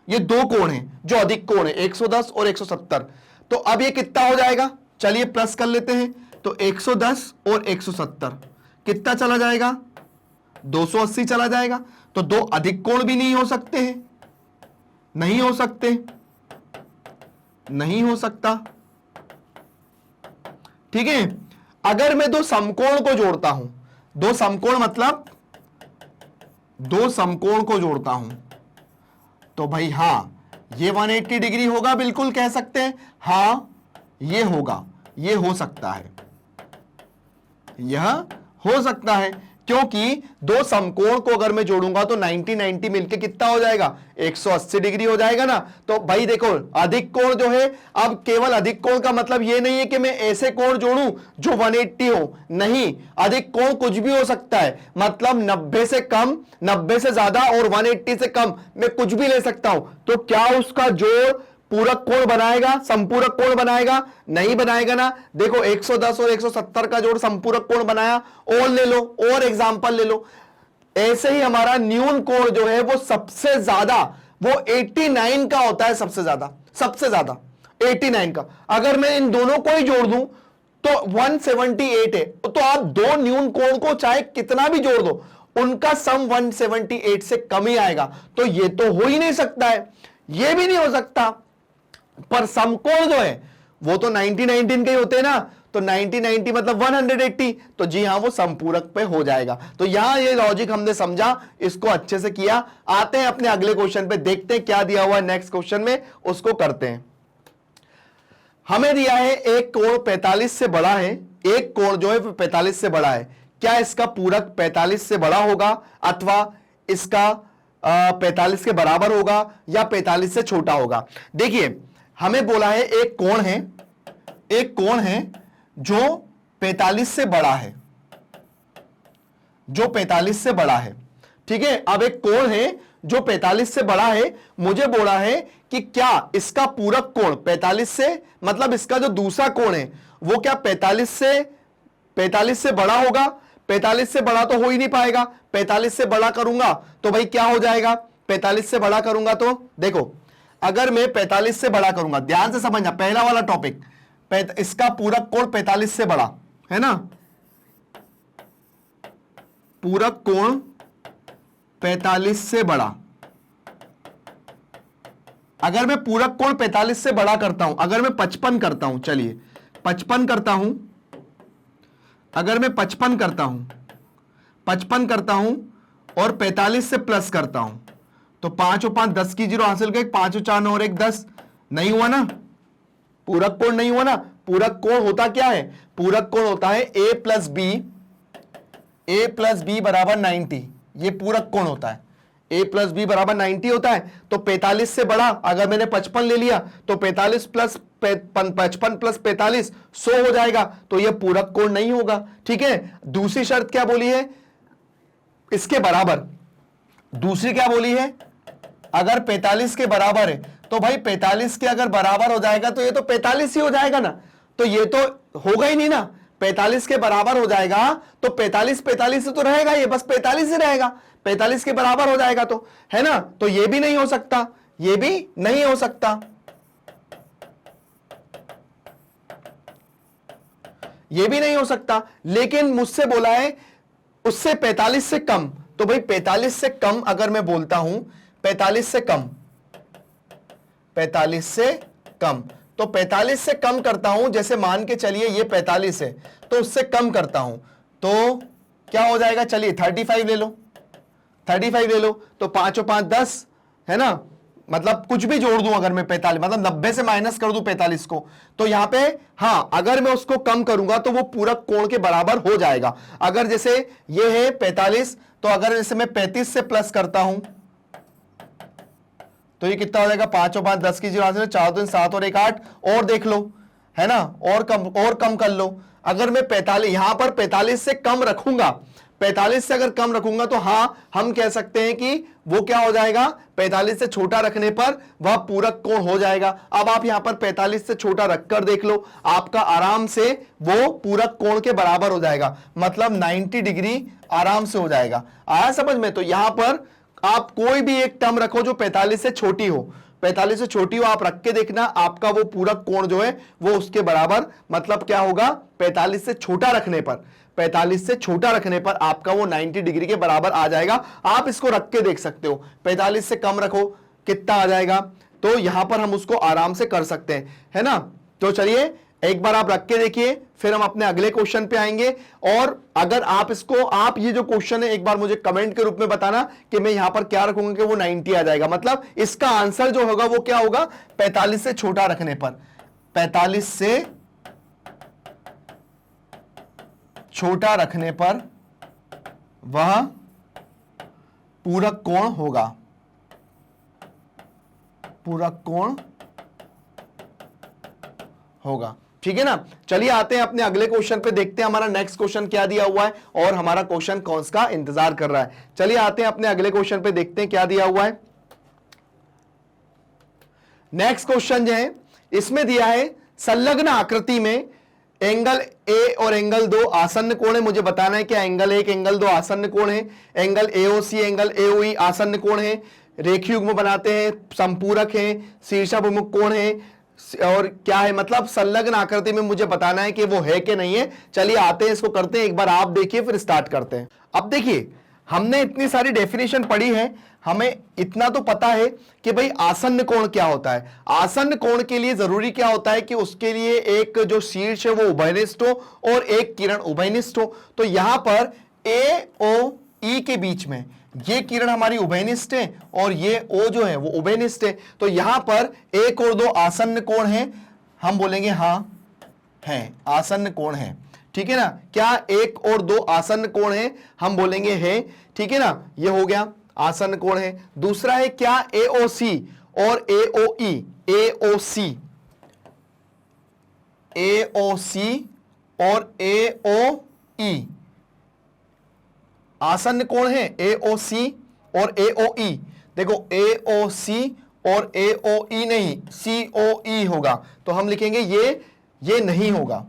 ये दो कोण हैं जो अधिक कोण है 110 और 170। तो अब ये कितना हो जाएगा, चलिए प्लस कर लेते हैं। तो 110 और 170 कितना चला जाएगा, 280 चला जाएगा। तो दो अधिक कोण भी नहीं हो सकते हैं, नहीं हो सकते, नहीं हो सकता। ठीक है, अगर मैं दो समकोण को जोड़ता हूं, दो समकोण मतलब दो समकोण को जोड़ता हूं तो भाई हां ये 180 डिग्री होगा, बिल्कुल कह सकते हैं हां ये होगा, ये हो सकता है, यह हो सकता है। क्योंकि दो समकोण को अगर मैं जोड़ूंगा तो 90 90 मिलके कितना हो जाएगा, 180 डिग्री हो जाएगा ना। तो भाई देखो अधिक कोण जो है, अब केवल अधिक कोण का मतलब ये नहीं है कि मैं ऐसे कोण जोड़ूं जो 180 हो, नहीं, अधिक कोण कुछ भी हो सकता है, मतलब 90 से कम, 90 से ज्यादा और 180 से कम, मैं कुछ भी ले सकता हूं। तो क्या उसका जोड़ पूरक कोण बनाएगा, संपूरक कोण बनाएगा? नहीं बनाएगा ना। देखो 110 और 170 का जोड़ संपूरक कोण बनाया। और ले लो, और एग्जांपल ले लो। ऐसे ही हमारा न्यून कोण जो है वो सबसे ज्यादा वो 89 का होता है, सबसे ज्यादा 89 का। अगर मैं इन दोनों को ही जोड़ दूं तो 178 है। तो आप दो न्यून कोण को चाहे कितना भी जोड़ दो, उनका सम 178 से कम ही आएगा। तो ये तो हो ही नहीं सकता है, ये भी नहीं हो सकता। पर समकोण जो है वो तो 90 19 के ही होते हैं ना। तो 90 90 मतलब 180, तो जी हां वो संपूरक पे हो जाएगा। तो यहां ये लॉजिक हमने समझा, इसको अच्छे से किया। आते हैं अपने अगले क्वेश्चन पे, देखते हैं क्या दिया हुआ है नेक्स्ट क्वेश्चन में, उसको करते हैं। हमें दिया है एक कोण 45 से बड़ा है, एक कोण जो है 45 से बड़ा है, क्या इसका पूरक 45 से बड़ा होगा अथवा इसका 45 के बराबर होगा या 45 से छोटा होगा? देखिए हमें बोला है एक कोण है जो 45 से बड़ा है, जो 45 से बड़ा है। ठीक है, अब एक कोण है जो 45 से बड़ा है, मुझे बोला है कि क्या इसका पूरक कोण 45 से, मतलब इसका जो दूसरा कोण है वो क्या 45 से बड़ा होगा, 45 से बड़ा तो हो ही नहीं पाएगा, 45 से बड़ा करूंगा तो भाई क्या हो जाएगा, 45 से बड़ा करूंगा तो देखो, अगर मैं 45 से बड़ा करूंगा, ध्यान से समझना पहला वाला टॉपिक, इसका पूरक कोण 45 से बड़ा है ना, पूरक कोण 45 से बड़ा। अगर मैं पूरक कोण 45 से बड़ा करता हूं, अगर मैं 55 करता हूं, चलिए 55 करता हूं, अगर मैं 55 करता हूं, 55 करता हूं और 45 से प्लस करता हूं, तो 5 और 5 10 की जीरो हासिल कर, 5 और 4 और 1 10, नहीं हुआ ना, पूरक कोण नहीं हुआ ना। पूरक कोण होता क्या है, पूरक कोण होता है a प्लस बी बराबर 90, ये पूरक कोण होता है, a प्लस बी बराबर 90 होता है। तो 45 से बड़ा अगर मैंने 55 ले लिया तो 45 प्लस 55 प्लस 45 100 हो जाएगा, तो यह पूरक कोण नहीं होगा। ठीक है, दूसरी शर्त क्या बोली है, इसके बराबर, दूसरी क्या बोली है, अगर 45 के बराबर है तो भाई 45 के अगर बराबर हो जाएगा तो ये तो 45 ही हो जाएगा ना, तो ये तो होगा ही नहीं ना, 45 के बराबर हो जाएगा तो 45 45 से तो रहेगा, ये बस 45 ही रहेगा, 45 के बराबर हो जाएगा तो, है ना, तो ये भी नहीं हो सकता, ये भी नहीं हो सकता, ये भी नहीं हो सकता। लेकिन मुझसे बोला है उससे 45 से कम, तो भाई 45 से कम अगर मैं बोलता हूं, 45 से कम, 45 से कम, तो 45 से कम करता हूं, जैसे मान के चलिए ये 45 है तो उससे कम करता हूं तो क्या हो जाएगा, चलिए 35 ले लो, 35 ले लो, तो 5 और 5 10 है ना, मतलब कुछ भी जोड़ दूं अगर मैं 45, मतलब 90 से माइनस कर दूं 45 को, तो यहां पे हां अगर मैं उसको कम करूंगा तो वो पूरक कोण के बराबर हो जाएगा। अगर जैसे ये है 45, तो अगर जैसे मैं 35 से प्लस करता हूं तो ये कितना हो जाएगा, 5 और 5 10 की जीरो, 4 3 7 और 1 8, और देख लो, है ना, और कम कर लो। अगर मैं 45 यहां पर 45 से कम रखूंगा, 45 से अगर कम रखूंगा तो हां हम कह सकते हैं कि वो क्या हो जाएगा, 45 से छोटा रखने पर वह पूरक कोण हो जाएगा। अब आप यहां पर 45 से छोटा रखकर देख लो, आपका आराम से वो पूरक कोण के बराबर हो जाएगा, मतलब 90 डिग्री आराम से हो जाएगा। आया समझ में? तो यहां पर आप कोई भी एक टर्म रखो जो 45 से छोटी हो, 45 से छोटी हो, आप रख के देखना, आपका वो पूरक कोण जो है वो उसके बराबर, मतलब क्या होगा, 45 से छोटा रखने पर, 45 से छोटा रखने पर आपका वो 90 डिग्री के बराबर आ जाएगा। आप इसको रख के देख सकते हो, 45 से कम रखो कितना आ जाएगा, तो यहां पर हम उसको आराम से कर सकते हैं, है ना। तो चलिए एक बार आप रख के देखिए, फिर हम अपने अगले क्वेश्चन पे आएंगे। और अगर आप इसको, आप ये जो क्वेश्चन है एक बार मुझे कमेंट के रूप में बताना कि मैं यहां पर क्या रखूंगा कि वो 90 आ जाएगा, मतलब इसका आंसर जो होगा वो क्या होगा, 45 से छोटा रखने पर, 45 से छोटा रखने पर वह पूरक कोण होगा, पूरक कोण होगा। ठीक है ना। चलिए आते हैं अपने अगले क्वेश्चन पे, देखते हैं हमारा नेक्स्ट क्वेश्चन क्या दिया हुआ है और हमारा क्वेश्चन कौन सा इंतजार कर रहा है। चलिए आते हैं अपने अगले क्वेश्चन पे, देखते हैं क्या दिया हुआ है। नेक्स्ट क्वेश्चन जो है इसमें दिया है संलग्न आकृति में एंगल ए और एंगल 2 आसन्न कोण है। मुझे बताना है क्या एंगल 1 एंगल 2 आसन्न कोण है, एंगल एओसी एंगल एओई आसन्न कोण है, रेखीय युग्म बनाते हैं, संपूरक है, शीर्षाभिमुख कोण है, और क्या है, मतलब संलग्न आकृति में मुझे बताना है कि वो है कि नहीं है। चलिए आते हैं, इसको करते हैं, एक बार आप देखिए फिर स्टार्ट करते हैं। अब देखिए हमने इतनी सारी डेफिनेशन पढ़ी है, हमें इतना तो पता है कि भाई आसन्न कोण क्या होता है। आसन्न कोण के लिए जरूरी क्या होता है कि उसके लिए एक जो शीर्ष है वो उभयनिष्ठ हो और एक किरण उभयनिष्ठ हो। तो यहां पर ए ओ ई के बीच में ये किरण हमारी उभयनिष्ठ है और ये ओ जो है वो उभयनिष्ठ है। तो यहां पर 1 और 2 आसन्न कोण है, हम बोलेंगे हां है, आसन्न कोण है। ठीक है ना, क्या 1 और 2 आसन्न कोण है, हम बोलेंगे है। ठीक है ना, ये हो गया आसन्न कोण है। दूसरा है क्या एओसी और एओई, एओसी, एओसी और एओई आसन्न कोण है, एओसी और एओई। देखो एओसी और एओई नहीं, सीओई होगा, तो हम लिखेंगे ये नहीं होगा।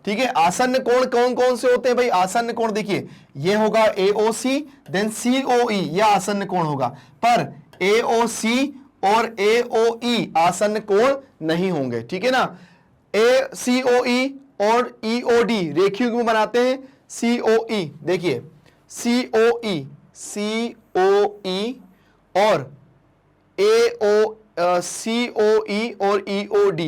ठीक है। आसन्न कोण कौन कौन से होते हैं भाई? आसन्न कोण देखिए, ये होगा AOC, देन COE, ये आसन्न कोण होगा। पर AOC और AOE आसन्न कोण नहीं होंगे, ठीक है ना। ACOE और EOD रेखीय युग्म बनाते हैं। COE देखिए, COE और COE और EOD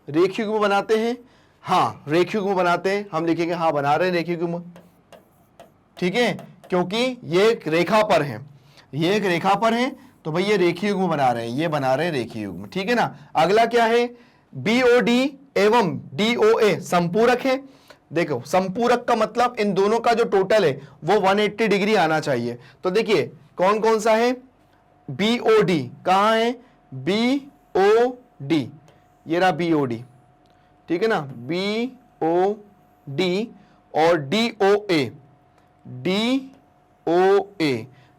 रेखीय युग्म बनाते हैं। हाँ, रेखीय युग्म बनाते हैं, हम लिखेंगे हाँ बना रहे हैं रेखीय युग्म, ठीक है, क्योंकि ये एक रेखा पर है, ये एक रेखा पर है, तो भाई ये रेखीय युग्म बना रहे हैं, ये बना रहे हैं रेखीय युग्म, ठीक है ना। अगला क्या है? BOD एवं DOA संपूरक है। देखो, संपूरक का मतलब इन दोनों का जो टोटल है वो 180 डिग्री आना चाहिए। तो देखिए कौन कौन सा है? BOD कहां है? BOD, ये रहा BOD, ठीक है ना। BOD और DOA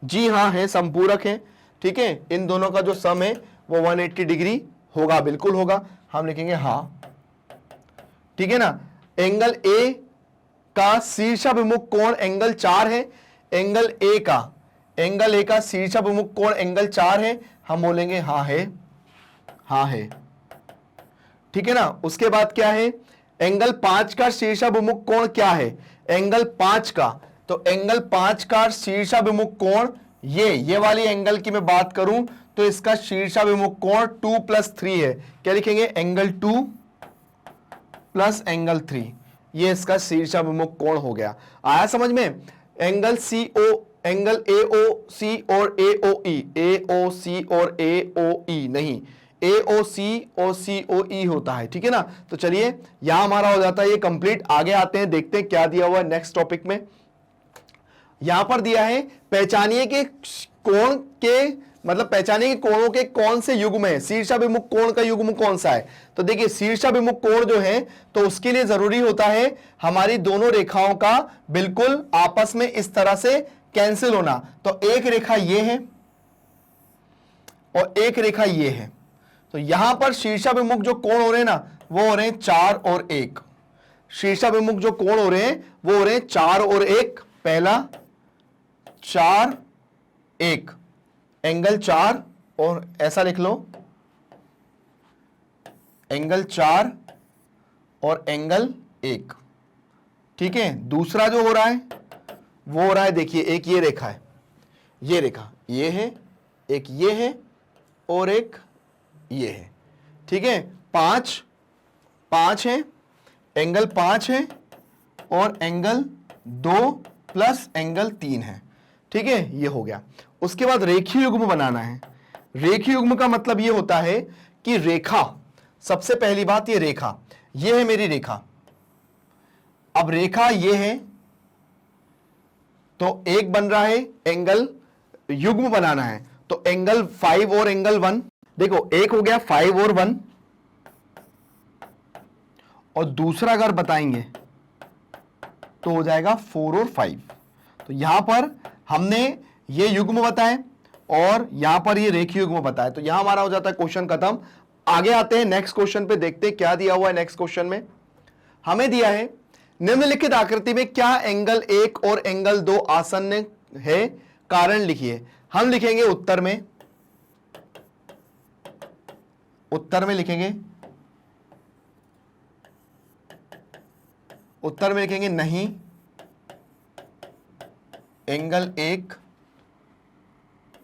जी हाँ है, संपूरक है, ठीक है। इन दोनों का जो सम है वो 180 डिग्री होगा, बिल्कुल होगा, हम लिखेंगे हाँ, ठीक है ना। एंगल ए का शीर्षाभिमुख कोण एंगल 4 है। एंगल ए का शीर्षाभिमुख कोण एंगल 4 है, हम बोलेंगे हाँ है, हाँ है, ठीक है ना। उसके बाद क्या है? एंगल 5 का शीर्षाभिमुख कोण क्या है? एंगल 5 का, तो एंगल 5 का शीर्षाभिमुख कोण ये वाली एंगल की मैं बात करूं तो इसका शीर्षाभिमुख कोण 2 + 3 है। क्या लिखेंगे? एंगल 2 + एंगल 3, ये इसका शीर्षाभिमुख कोण हो गया। आया समझ में? एंगल AOC और AOE और AOE नहीं, AOC और COE होता है, ठीक है ना। तो चलिए यहां हमारा हो जाता है ये कंप्लीट। आगे आते हैं, देखते हैं क्या दिया हुआ है नेक्स्ट टॉपिक में। यहां पर दिया है पहचानिए के कोण के, मतलब पहचानिए कि कोणों के कौन से युग्म है। शीर्षाभिमुख कोण का युग्म कौन सा है? तो देखिए शीर्षाभिमुख कोण जो है, तो उसके लिए जरूरी होता है हमारी दोनों रेखाओं का बिल्कुल आपस में इस तरह से कैंसिल होना। तो एक रेखा ये है और एक रेखा ये है, तो यहां पर शीर्षाभिमुख जो कोण हो रहे हैं ना, वो हो रहे हैं 4 और 1। शीर्षाभिमुख जो कोण हो रहे हैं वो हो रहे हैं 4 और 1। पहला 4 1, एंगल 4, और ऐसा लिख लो एंगल 4 और एंगल 1, ठीक है। दूसरा जो हो रहा है वो हो रहा है, देखिए एक ये रेखा है, ये रेखा ये है, एक ये है और एक ये है, ठीक है। 5 है, एंगल 5 है और एंगल 2 + एंगल 3 है, ठीक है, ये हो गया। उसके बाद रेखीय युग्म बनाना है। रेखीय युग्म का मतलब ये होता है कि रेखा, सबसे पहली बात ये रेखा, ये है मेरी रेखा। अब रेखा ये है, तो एक बन रहा है एंगल, युग्म बनाना है तो एंगल 5 और एंगल 1। देखो एक हो गया 5 और 1, और दूसरा अगर बताएंगे तो हो जाएगा 4 और 5। तो यहां पर हमने ये युग्म बताए और यहां पर ये रेखीय युग्म बताए, तो यहां हमारा हो जाता है क्वेश्चन खत्म। आगे आते हैं नेक्स्ट क्वेश्चन पे, देखते हैं क्या दिया हुआ है नेक्स्ट क्वेश्चन में। हमें दिया है निम्नलिखित आकृति में क्या एंगल 1 और एंगल 2 आसन्न है, कारण लिखिए। हम लिखेंगे उत्तर में लिखेंगे, उत्तर में लिखेंगे नहीं, एंगल 1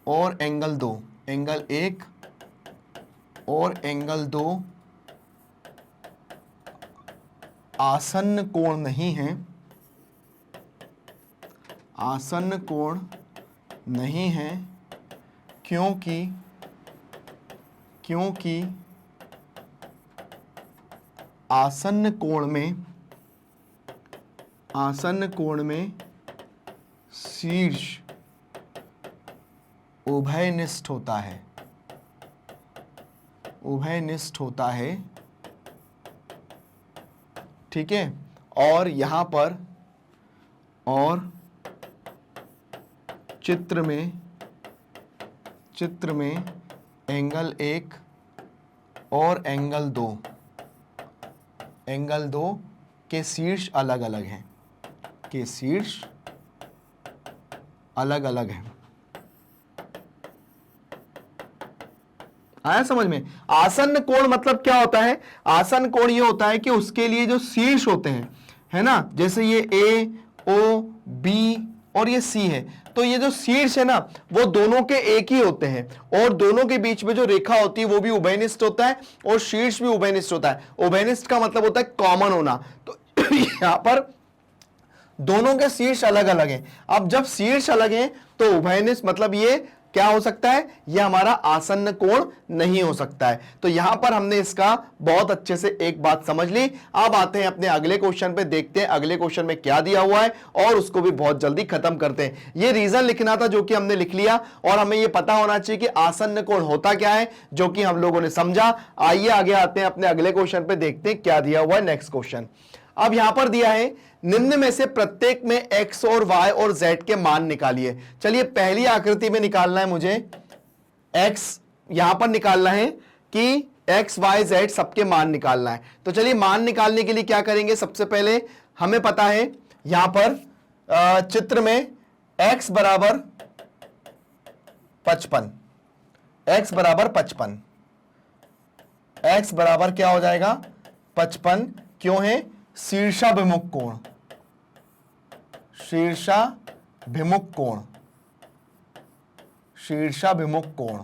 और एंगल 2, एंगल 1 और एंगल 2 आसन्न कोण नहीं है, आसन्न कोण नहीं है, क्योंकि आसन्न कोण में शीर्ष उभयनिष्ठ होता है, ठीक है। और यहां पर और चित्र में एंगल 1 और एंगल 2 एंगल 2 के शीर्ष अलग अलग हैं, के शीर्ष अलग अलग हैं। आया समझ में? आसन्न कोण मतलब क्या होता है? आसन्न कोण ये होता है कि उसके लिए जो शीर्ष होते हैं, है ना, जैसे ये ए, ओ, बी और ये सी है, तो ये जो शीर्ष है ना वो दोनों के एक ही होते हैं, और दोनों के बीच में जो रेखा होती है वो भी उभयनिष्ठ होता है और शीर्ष भी उभयनिष्ठ होता है। उभयनिष्ठ का मतलब होता है कॉमन होना। तो यहां पर दोनों के शीर्ष अलग अलग हैं। अब जब शीर्ष अलग हैं तो उभयनिष्ठ मतलब ये क्या हो सकता है? ये हमारा आसन्न कोण नहीं हो सकता है। तो यहां पर हमने इसका बहुत अच्छे से एक बात समझ ली। अब आते हैं अपने अगले क्वेश्चन पे, देखते हैं अगले क्वेश्चन में क्या दिया हुआ है और उसको भी बहुत जल्दी खत्म करते हैं। ये रीजन लिखना था जो कि हमने लिख लिया, और हमें ये पता होना चाहिए कि आसन्न कोण होता क्या है, जो कि हम लोगों ने समझा। आइए आगे आते हैं अपने अगले क्वेश्चन पे, देखते हैं क्या दिया हुआ है। नेक्स्ट क्वेश्चन अब यहां पर दिया है, निम्न में से प्रत्येक में x और y और z के मान निकालिए। चलिए पहली आकृति में निकालना है मुझे x, यहां पर निकालना है कि x y z सबके मान निकालना है। तो चलिए मान निकालने के लिए क्या करेंगे? सबसे पहले हमें पता है यहां पर चित्र में x बराबर 55, x बराबर 55, x बराबर क्या हो जाएगा? 55। क्यों है? शीर्षाभिमुख कोण, शीर्षाभिमुख कोण, शीर्षाभिमुख कोण।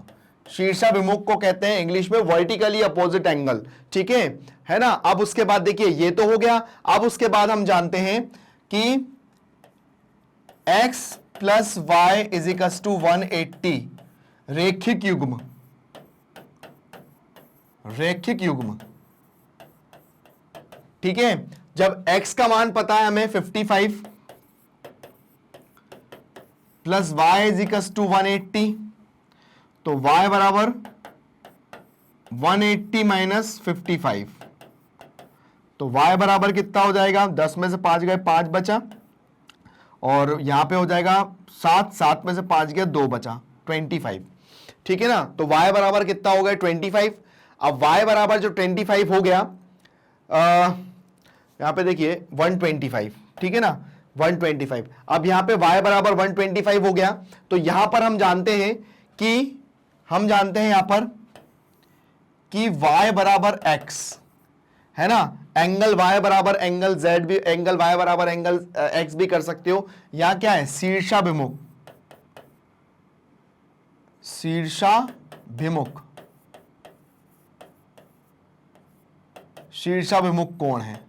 शीर्षाभिमुख को कहते हैं इंग्लिश में वर्टिकली अपोजिट एंगल, ठीक है ना। अब उसके बाद देखिए ये तो हो गया। अब उसके बाद हम जानते हैं कि x plus Y is equal to 180, रेखिक युग्म, रेखिक युग्म, ठीक है। जब x का मान पता है हमें 55 plus Y is equal to 180, तो y बराबर 180 माइनस 55, तो y बराबर कितना हो जाएगा? 10 में से 5 गए 5 बचा, और यहां पे हो जाएगा 7, 7 में से 5 गया 2 बचा, 25, ठीक है ना। तो y बराबर कितना हो गया? 25। अब y बराबर जो 25 हो गया, यहां पे देखिए 125, ठीक है ना, 125। अब यहां पे y बराबर 125 हो गया, तो यहां पर हम जानते हैं यहां पर कि y बराबर x है ना, एंगल y बराबर एंगल z भी, एंगल y बराबर एंगल x भी कर सकते हो। यहां क्या है? शीर्षाभिमुख, शीर्षाभिमुख, शीर्षाभिमुख कोण है,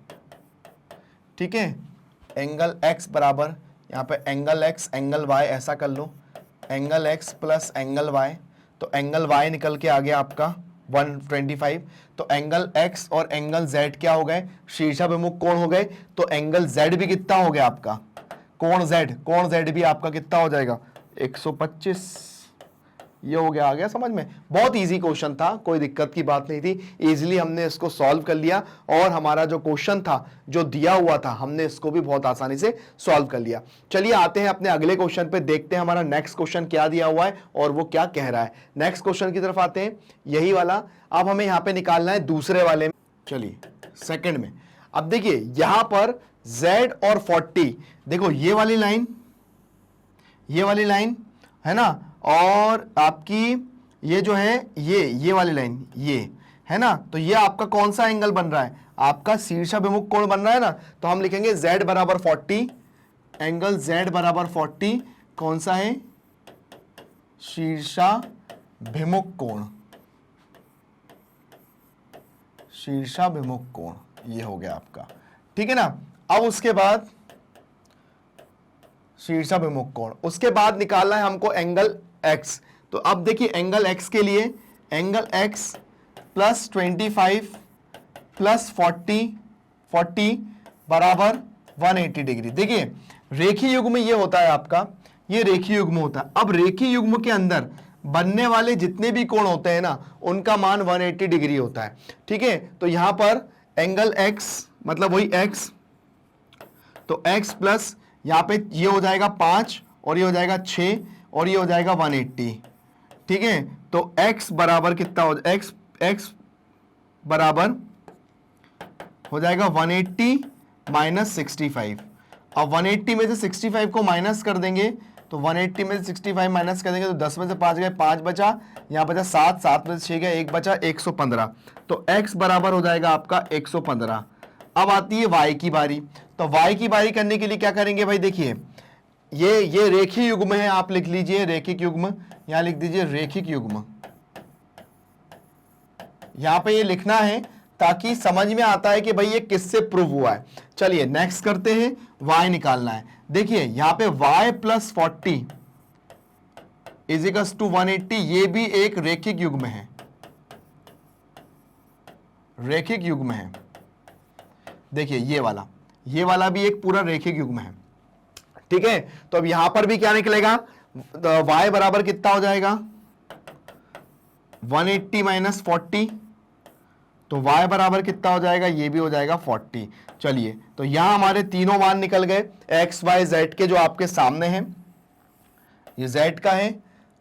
ठीक है। एंगल x बराबर, यहां पे एंगल x एंगल y ऐसा कर लो, angle x plus angle y, तो एंगल y निकल के आ गया आपका 125। तो एंगल x और एंगल z क्या हो गए? शीर्षाभिमुख कोण हो गए। तो एंगल z भी कितना हो गया आपका? कोण z भी आपका कितना हो जाएगा? 125। ये हो गया, आ गया समझ में? बहुत इजी क्वेश्चन था, कोई दिक्कत की बात नहीं थी, इजीली हमने इसको सॉल्व कर लिया, और हमारा जो क्वेश्चन था जो दिया हुआ था हमने इसको भी बहुत आसानी से सॉल्व कर लिया। चलिए आते हैं अपने अगले क्वेश्चन पे, देखते हैं हमारा नेक्स्ट क्वेश्चन क्या दिया हुआ है और वो क्या कह रहा है। नेक्स्ट क्वेश्चन की तरफ आते हैं, यही वाला। अब हमें यहां पर निकालना है दूसरे वाले में, चलिए सेकेंड में। अब देखिए यहां पर z और 40, देखो ये वाली लाइन है ना, और आपकी ये जो है ये वाली लाइन ये है ना, तो ये आपका कौन सा एंगल बन रहा है? आपका शीर्षाभिमुख कोण बन रहा है ना। तो हम लिखेंगे z बराबर 40, एंगल z बराबर 40 कौन सा है? शीर्षाभिमुख कोण, शीर्षाभिमुख कोण, ये हो गया आपका, ठीक है ना। अब उसके बाद शीर्षाभिमुख कोण, उसके बाद निकालना है हमको एंगल x। तो अब देखिए एंगल x के लिए, एंगल x प्लस 25 प्लस 40 बराबर 180 डिग्री। देखिए रेखीय युग्म ये होता है आपका, ये रेखीय युग्म होता है। अब रेखीय युग्म के अंदर बनने वाले जितने भी कोण होते हैं ना, उनका मान 180 डिग्री होता है, ठीक है। तो यहां पर एंगल x मतलब वही x, तो x प्लस यहां पे ये हो जाएगा 5 और ये हो जाएगा 6 और ये हो जाएगा 180, ठीक है। तो x बराबर कितना हो, x बराबर हो जाएगा 180 माइनस 65। अब 180 में से 65 को माइनस कर देंगे तो 180 में से 65 माइनस कर देंगे तो 10 में से 5 गए 5 बचा, यहाँ बचा 7, 7 में से 6 गया 1 बचा 115। तो x बराबर हो जाएगा आपका 115। अब आती है y की बारी। तो y की बारी करने के लिए क्या करेंगे भाई, देखिए ये रेखीय युग्म है, आप लिख लीजिए रेखिक युग्म, यहां लिख दीजिए रेखिक युग्म। यहां पे ये लिखना है ताकि समझ में आता है कि भाई ये किससे प्रूव हुआ है। चलिए नेक्स्ट करते हैं, y निकालना है। देखिए यहां पे y प्लस 40 इजिकल्स टू 180, ये भी एक रेखिक युग्म है, रेखिक युग्म है। देखिए ये वाला भी एक पूरा रेखिक युग्म है, ठीक है। तो अब यहां पर भी क्या निकलेगा, y बराबर कितना हो जाएगा 180 माइनस 40, तो y बराबर कितना हो जाएगा, ये भी हो जाएगा 40। चलिए तो यहां हमारे तीनों मान निकल गए x y z के, जो आपके सामने हैं। ये z का है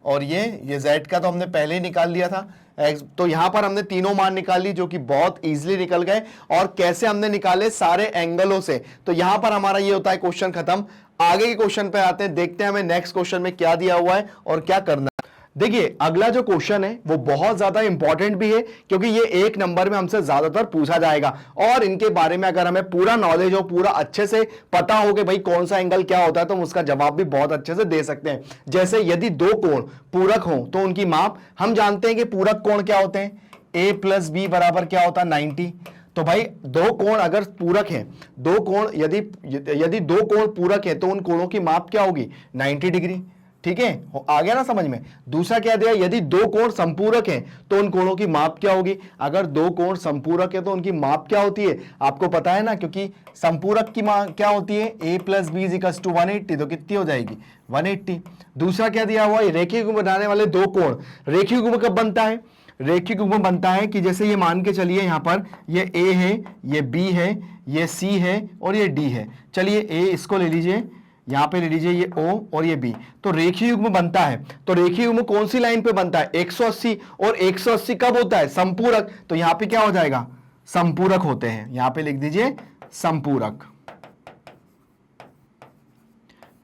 और ये z का तो हमने पहले ही निकाल लिया था x। तो यहां पर हमने तीनों मान निकाल ली जो कि बहुत इजीली निकल गए। और कैसे हमने निकाले, सारे एंगलों से। तो यहां पर हमारा ये होता है क्वेश्चन खत्म। आगे के क्वेश्चन पे आते हैं, देखते हैं हमें नेक्स्ट क्वेश्चन में क्या दिया हुआ है और क्या करना है। देखिए अगला जो क्वेश्चन है वो बहुत ज्यादा इंपॉर्टेंट भी है, क्योंकि ये 1 नंबर में हमसे ज्यादातर पूछा जाएगा। और इनके बारे में अगर हमें पूरा नॉलेज हो, पूरा अच्छे से पता हो कि भाई कौन सा एंगल क्या होता है, तो हम उसका जवाब भी बहुत अच्छे से दे सकते हैं। जैसे यदि 2 कोण पूरक हो तो उनकी माप, हम जानते हैं कि पूरक कोण क्या होते हैं, a प्लस बी बराबर क्या होता है 90। तो भाई 2 कोण अगर पूरक हैं, 2 कोण यदि 2 कोण पूरक है तो उन कोणों की माप क्या होगी 90 डिग्री, ठीक है। आ गया ना समझ में। दूसरा क्या दिया, यदि 2 कोण संपूरक हैं तो उन कोणों की माप क्या होगी। अगर 2 कोण संपूरक है तो उनकी माप क्या होती है, आपको पता है ना, क्योंकि संपूरक की माप क्या होती है a plus B equals to 180, तो कितनी हो जाएगी 180। दूसरा क्या दिया हुआ है, रेखीय युग्म बनाने वाले 2 कोण। रेखीय युग्म कब बनता है, रेखीय युग्म बनता है कि जैसे ये मान के चलिए यहां पर ये a है, ये b है, ये c है और ये d है। चलिए a इसको ले लीजिए, यहां पे ले लीजिए ये O और ये B। तो रेखीय युग्म बनता है। तो रेखीय युग्म कौन सी लाइन पे बनता है 180, और 180 कब होता है संपूरक। तो यहां पे क्या हो जाएगा, संपूरक होते हैं। यहां पे लिख दीजिए संपूरक,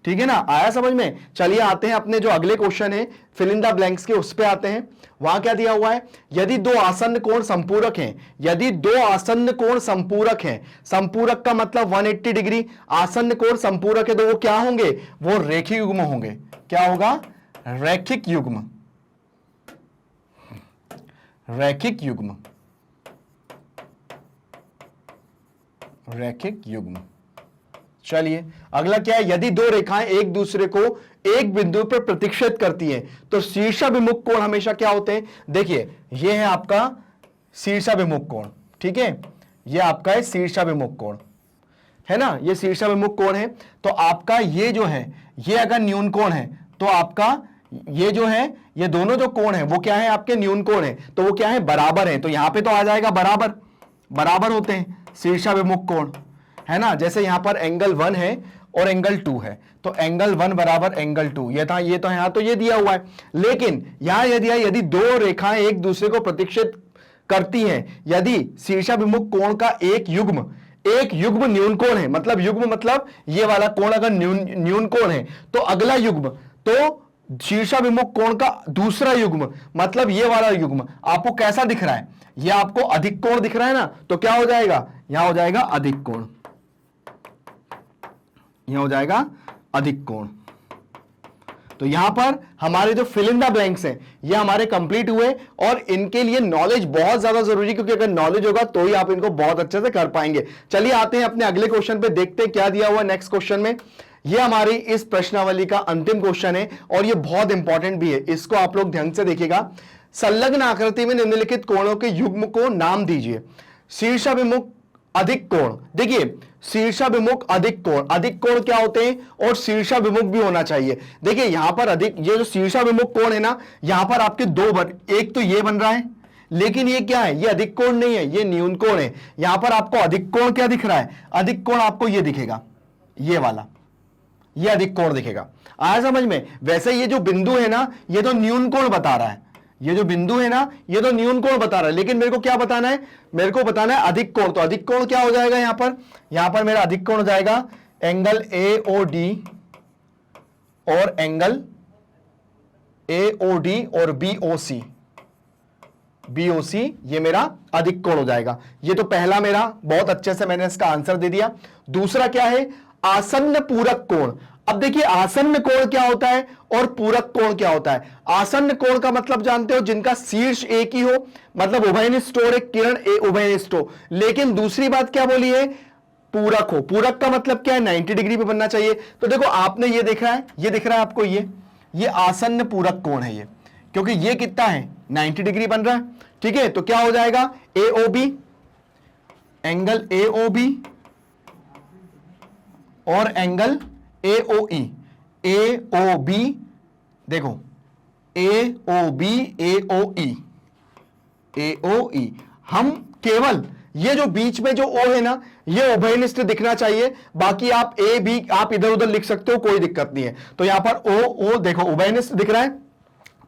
ठीक है ना। आया समझ में। चलिए आते हैं अपने जो अगले क्वेश्चन है फिल इन द ब्लैंक्स के, उस पे आते हैं। वहां क्या दिया हुआ है, यदि 2 आसन्न कोण संपूरक हैं, यदि 2 आसन्न कोण संपूरक हैं, संपूरक का मतलब 180 डिग्री, आसन्न कोण संपूरक है तो वो क्या होंगे, वो रेखीय युग्म होंगे। क्या होगा, रैखिक युग्म, रैखिक युग्म, रैखिक युग्म। चलिए अगला क्या है, यदि 2 रेखाएं एक दूसरे को एक बिंदु पर प्रतिच्छेद करती हैं तो शीर्षाभिमुख कोण हमेशा क्या होते हैं। देखिए ये है आपका शीर्षाभिमुख कोण, ठीक है, ये आपका है शीर्षाभिमुख कोण, है ना, ये शीर्षाभिमुख कोण है। तो आपका ये जो है, ये अगर न्यून कोण है तो आपका ये जो है, ये दोनों जो कोण है वो क्या है आपके न्यून कोण है, तो वो क्या है बराबर है। तो यहां पे तो आ जाएगा बराबर, बराबर होते हैं शीर्षाभिमुख कोण, है ना। जैसे यहां पर एंगल 1 है और एंगल 2 है, तो एंगल 1 बराबर एंगल 2, ये था, ये तो यहां तो ये दिया हुआ है। लेकिन यहां यह दिया, यदि 2 रेखाएं एक दूसरे को प्रतिच्छेद करती हैं, यदि शीर्षाभिमुख कोण का एक युग्म न्यून कोण है, मतलब युग्म मतलब ये वाला कोण अगर न्यून कोण है, तो अगला युग्म, तो शीर्षाभिमुख कोण का दूसरा युग्म मतलब ये वाला युग्म आपको कैसा दिख रहा है, ये आपको अधिक कोण दिख रहा है ना, तो क्या हो जाएगा, यहां हो जाएगा अधिक कोण, यहां हो जाएगा अधिक कोण। तो यहां पर हमारे जो फिल इन द ब्लैंक्स हैं ये हमारे कंप्लीट हुए, और इनके लिए नॉलेज बहुत ज्यादा जरूरी है, क्योंकि अगर नॉलेज होगा तो ही आप इनको बहुत अच्छे से कर पाएंगे। चलिए आते हैं अपने अगले क्वेश्चन पे, देखते हैं क्या दिया हुआ है नेक्स्ट क्वेश्चन में। ये हमारी इस प्रश्नावली का अंतिम क्वेश्चन है और ये बहुत इंपॉर्टेंट भी है, इसको आप लोग ध्यान से देखिएगा। संलग्न आकृति में निम्नलिखित कोणों के युग्म को नाम दीजिए। शीर्षाभिमुख अधिक कोण, देखिए शीर्षाभिमुख अधिक कोण क्या होते हैं, और शीर्षाभिमुख भी होना चाहिए। देखिए यहां पर अधिक, ये जो शीर्षाभिमुख कोण है ना, यहां पर आपके 2 एक तो ये बन रहा है, लेकिन ये क्या है, ये अधिक कोण नहीं है, ये न्यून कोण है। यहां पर आपको अधिक कोण क्या दिख रहा है, अधिक कोण आपको ये दिखेगा, ये वाला, ये अधिक कोण दिखेगा। आया समझ में। वैसे ये जो बिंदु है ना, ये तो न्यून कोण बता रहा है, ये जो बिंदु है ना, ये तो न्यून कोण बता रहा है, लेकिन मेरे को क्या बताना है, मेरे को बताना है अधिक कोण। तो अधिक कोण क्या हो जाएगा यहां पर मेरा अधिक कोण हो जाएगा एंगल AOD और एंगल AOD और BOC, ये मेरा अधिक कोण हो जाएगा। ये तो पहला मेरा, बहुत अच्छे से मैंने इसका आंसर दे दिया। दूसरा क्या है, आसन्न पूरक कोण। अब देखिए आसन्न कोण क्या होता है और पूरक कोण क्या होता है। आसन्न कोण का मतलब जानते हो, जिनका शीर्ष एक ही हो, मतलब उभयनिष्ठ हो, एक किरण उभयनिष्ठ हो। लेकिन दूसरी बात क्या बोली है, पूरक हो। पूरक का मतलब क्या है, 90 डिग्री पे बनना चाहिए। तो देखो आपने ये देखा है, ये दिख रहा है आपको, ये आसन्न पूरक कोण है ये, क्योंकि ये कितना है 90 डिग्री बन रहा है। ठीक है, तो क्या हो जाएगा AOB, एंगल AOB और एंगल AOE। AOB देखो, AOB AOE हम केवल ये जो बीच में जो O है ना, ये उभयनिष्ठ दिखना चाहिए। बाकी आप A B आप इधर उधर लिख सकते हो, कोई दिक्कत नहीं है। तो यहां पर O देखो उभयनिष्ठ दिख रहा है,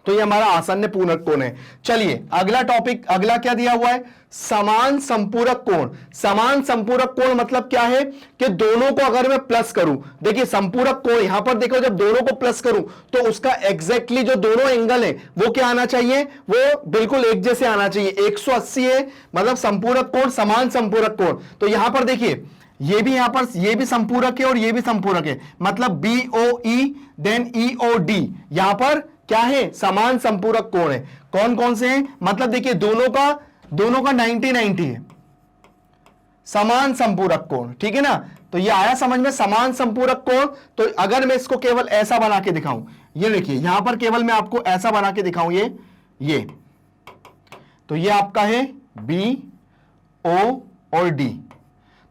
तो ये हमारा आसन्न पूरक कोण है। चलिए अगला टॉपिक, अगला क्या दिया हुआ है, समान संपूरक कोण। समान संपूरक कोण मतलब क्या है कि दोनों को अगर मैं प्लस करूं, देखिए संपूरक कोण यहां पर देखो, जब दोनों को प्लस करूं तो उसका एग्जैक्टली जो दोनों एंगल है वो क्या आना चाहिए, वो बिल्कुल एक जैसे आना चाहिए। 180 है मतलब संपूरक कोण, समान संपूरक कोण। तो यहां पर देखिए ये भी यहां पर, ये भी संपूरक है और ये भी संपूरक है, मतलब BOE देन EOD यहां पर क्या है, समान संपूरक कोण है। कौन कौन से हैं, मतलब देखिए दोनों का 90-90 है, समान संपूरक कोण। ठीक है ना, तो ये आया समझ में, समान संपूरक कोण। तो अगर मैं इसको केवल ऐसा बना के दिखाऊं, ये देखिए यहां पर केवल मैं आपको ऐसा बना के दिखाऊं, ये तो ये आपका है BO और D।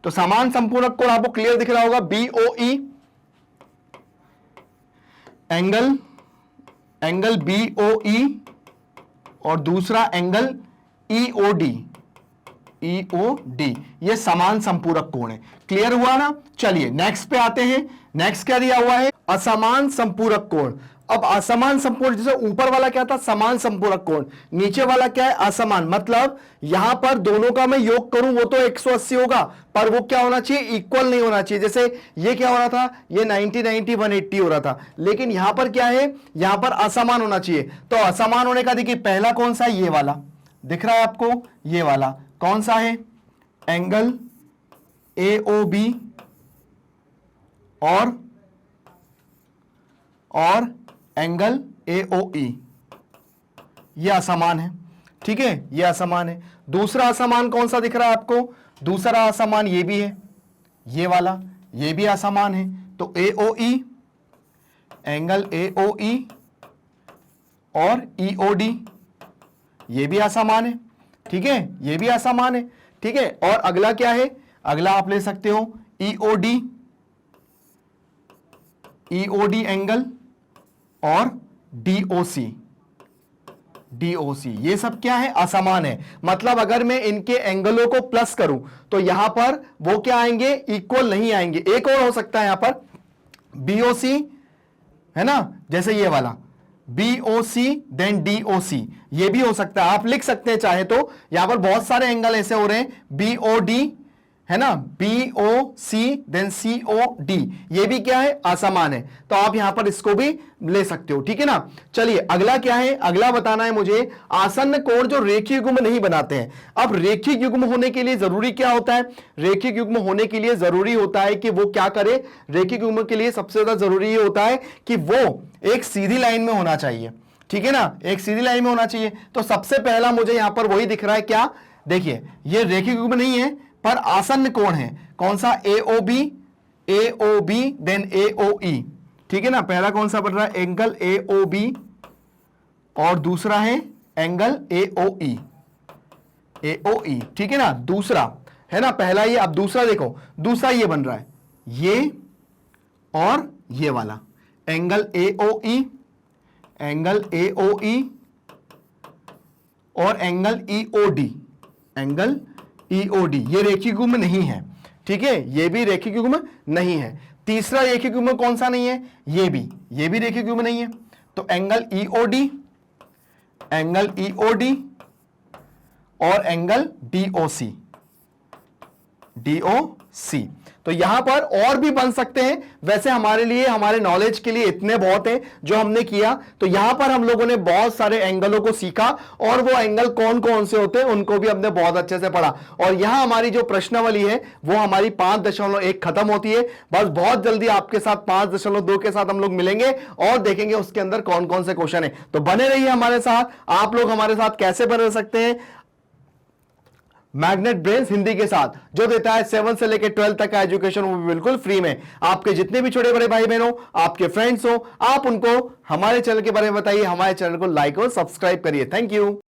तो समान संपूरक कोण आपको क्लियर दिख रहा होगा, BOE एंगल BOE और दूसरा एंगल EOD, ये समान संपूरक कोण है। क्लियर हुआ ना। चलिए नेक्स्ट पे आते हैं। नेक्स्ट क्या दिया हुआ है, असमान संपूरक कोण। अब असमान संपूरक, जैसे ऊपर वाला क्या था समान संपूरक कोण, नीचे वाला क्या है असमान, मतलब यहां पर दोनों का मैं योग करूं वो तो 180 होगा, पर वो क्या होना चाहिए, इक्वल नहीं होना चाहिए। जैसे ये क्या हो रहा था, ये 90-90 180 हो रहा था, लेकिन यहां पर क्या है, यहां पर असमान होना चाहिए। तो असमान होने का देखिए पहला कौन सा है, ये वाला दिख रहा है आपको, ये वाला कौन सा है, एंगल AOB और एंगल AOE, यह असमान है। ठीक है, यह असमान है। दूसरा असमान कौन सा दिख रहा है आपको, दूसरा असमान ये भी है, ये वाला, ये भी असमान है। तो AOE, एंगल AOE और EOD, ये भी असमान है। ठीक है, ये भी असमान है। ठीक है, और अगला क्या है, अगला आप ले सकते हो EOD एंगल और DOC, ये सब क्या है, असमान है। मतलब अगर मैं इनके एंगलों को प्लस करूं तो यहां पर वो क्या आएंगे, इक्वल नहीं आएंगे। एक और हो सकता है यहां पर BOC है ना, जैसे ये वाला BOC देन DOC, ये भी हो सकता है, आप लिख सकते हैं चाहे तो। यहां पर बहुत सारे एंगल ऐसे हो रहे हैं, BOD है ना, BOC देन COD, ये भी क्या है, असमान है। तो आप यहां पर इसको भी ले सकते हो। ठीक है ना। चलिए अगला क्या है, अगला बताना है मुझे आसन्न कोण जो रेखीय युग्म नहीं बनाते हैं। अब रेखीय युग्म होने के लिए जरूरी क्या होता है, रेखीय युग्म होने के लिए जरूरी होता है कि वो क्या करे, रेखीय युग्म के लिए सबसे ज्यादा जरूरी ये होता है कि वो एक सीधी लाइन में होना चाहिए। ठीक है ना, एक सीधी लाइन में होना चाहिए। तो सबसे पहला मुझे यहां पर वही दिख रहा है, क्या, देखिए ये रेखीय युग्म नहीं है पर आसन्न कोण है। कौन सा, AOB देन AOE। ठीक है ना, पहला कौन सा बन रहा है, एंगल AOB और दूसरा है एंगल AOE। ठीक है ना, दूसरा है ना, पहला ये, अब दूसरा देखो, दूसरा ये बन रहा है, ये और ये वाला एंगल AOE और एंगल EOD, ये रेखीय युग्म नहीं है। ठीक है, ये भी रेखीय युग्म नहीं है। तीसरा रेखीय युग्म कौन सा नहीं है, ये भी रेखीय युग्म नहीं है। तो एंगल EOD एंगल ईओडी और एंगल डीओसी। डीओसी तो यहां पर और भी बन सकते हैं, वैसे हमारे लिए, हमारे नॉलेज के लिए इतने बहुत हैं जो हमने किया। तो यहां पर हम लोगों ने बहुत सारे एंगलों को सीखा और वो एंगल कौन कौन से होते हैं उनको भी हमने बहुत अच्छे से पढ़ा। और यहां हमारी जो प्रश्नावली है वो हमारी 5.1 खत्म होती है। बस बहुत जल्दी आपके साथ 5.2 के साथ हम लोग मिलेंगे और देखेंगे उसके अंदर कौन कौन से क्वेश्चन है। तो बने रहिए हमारे साथ। आप लोग हमारे साथ कैसे बने सकते हैं? मैग्नेट ब्रेन्स हिंदी के साथ, जो देता है 7 से लेकर 12 तक का एजुकेशन, वो भी बिल्कुल फ्री में। आपके जितने भी छोटे बड़े भाई बहन हो, आपके फ्रेंड्स हो, आप उनको हमारे चैनल के बारे में बताइए, हमारे चैनल को लाइक और सब्सक्राइब करिए। Thank you.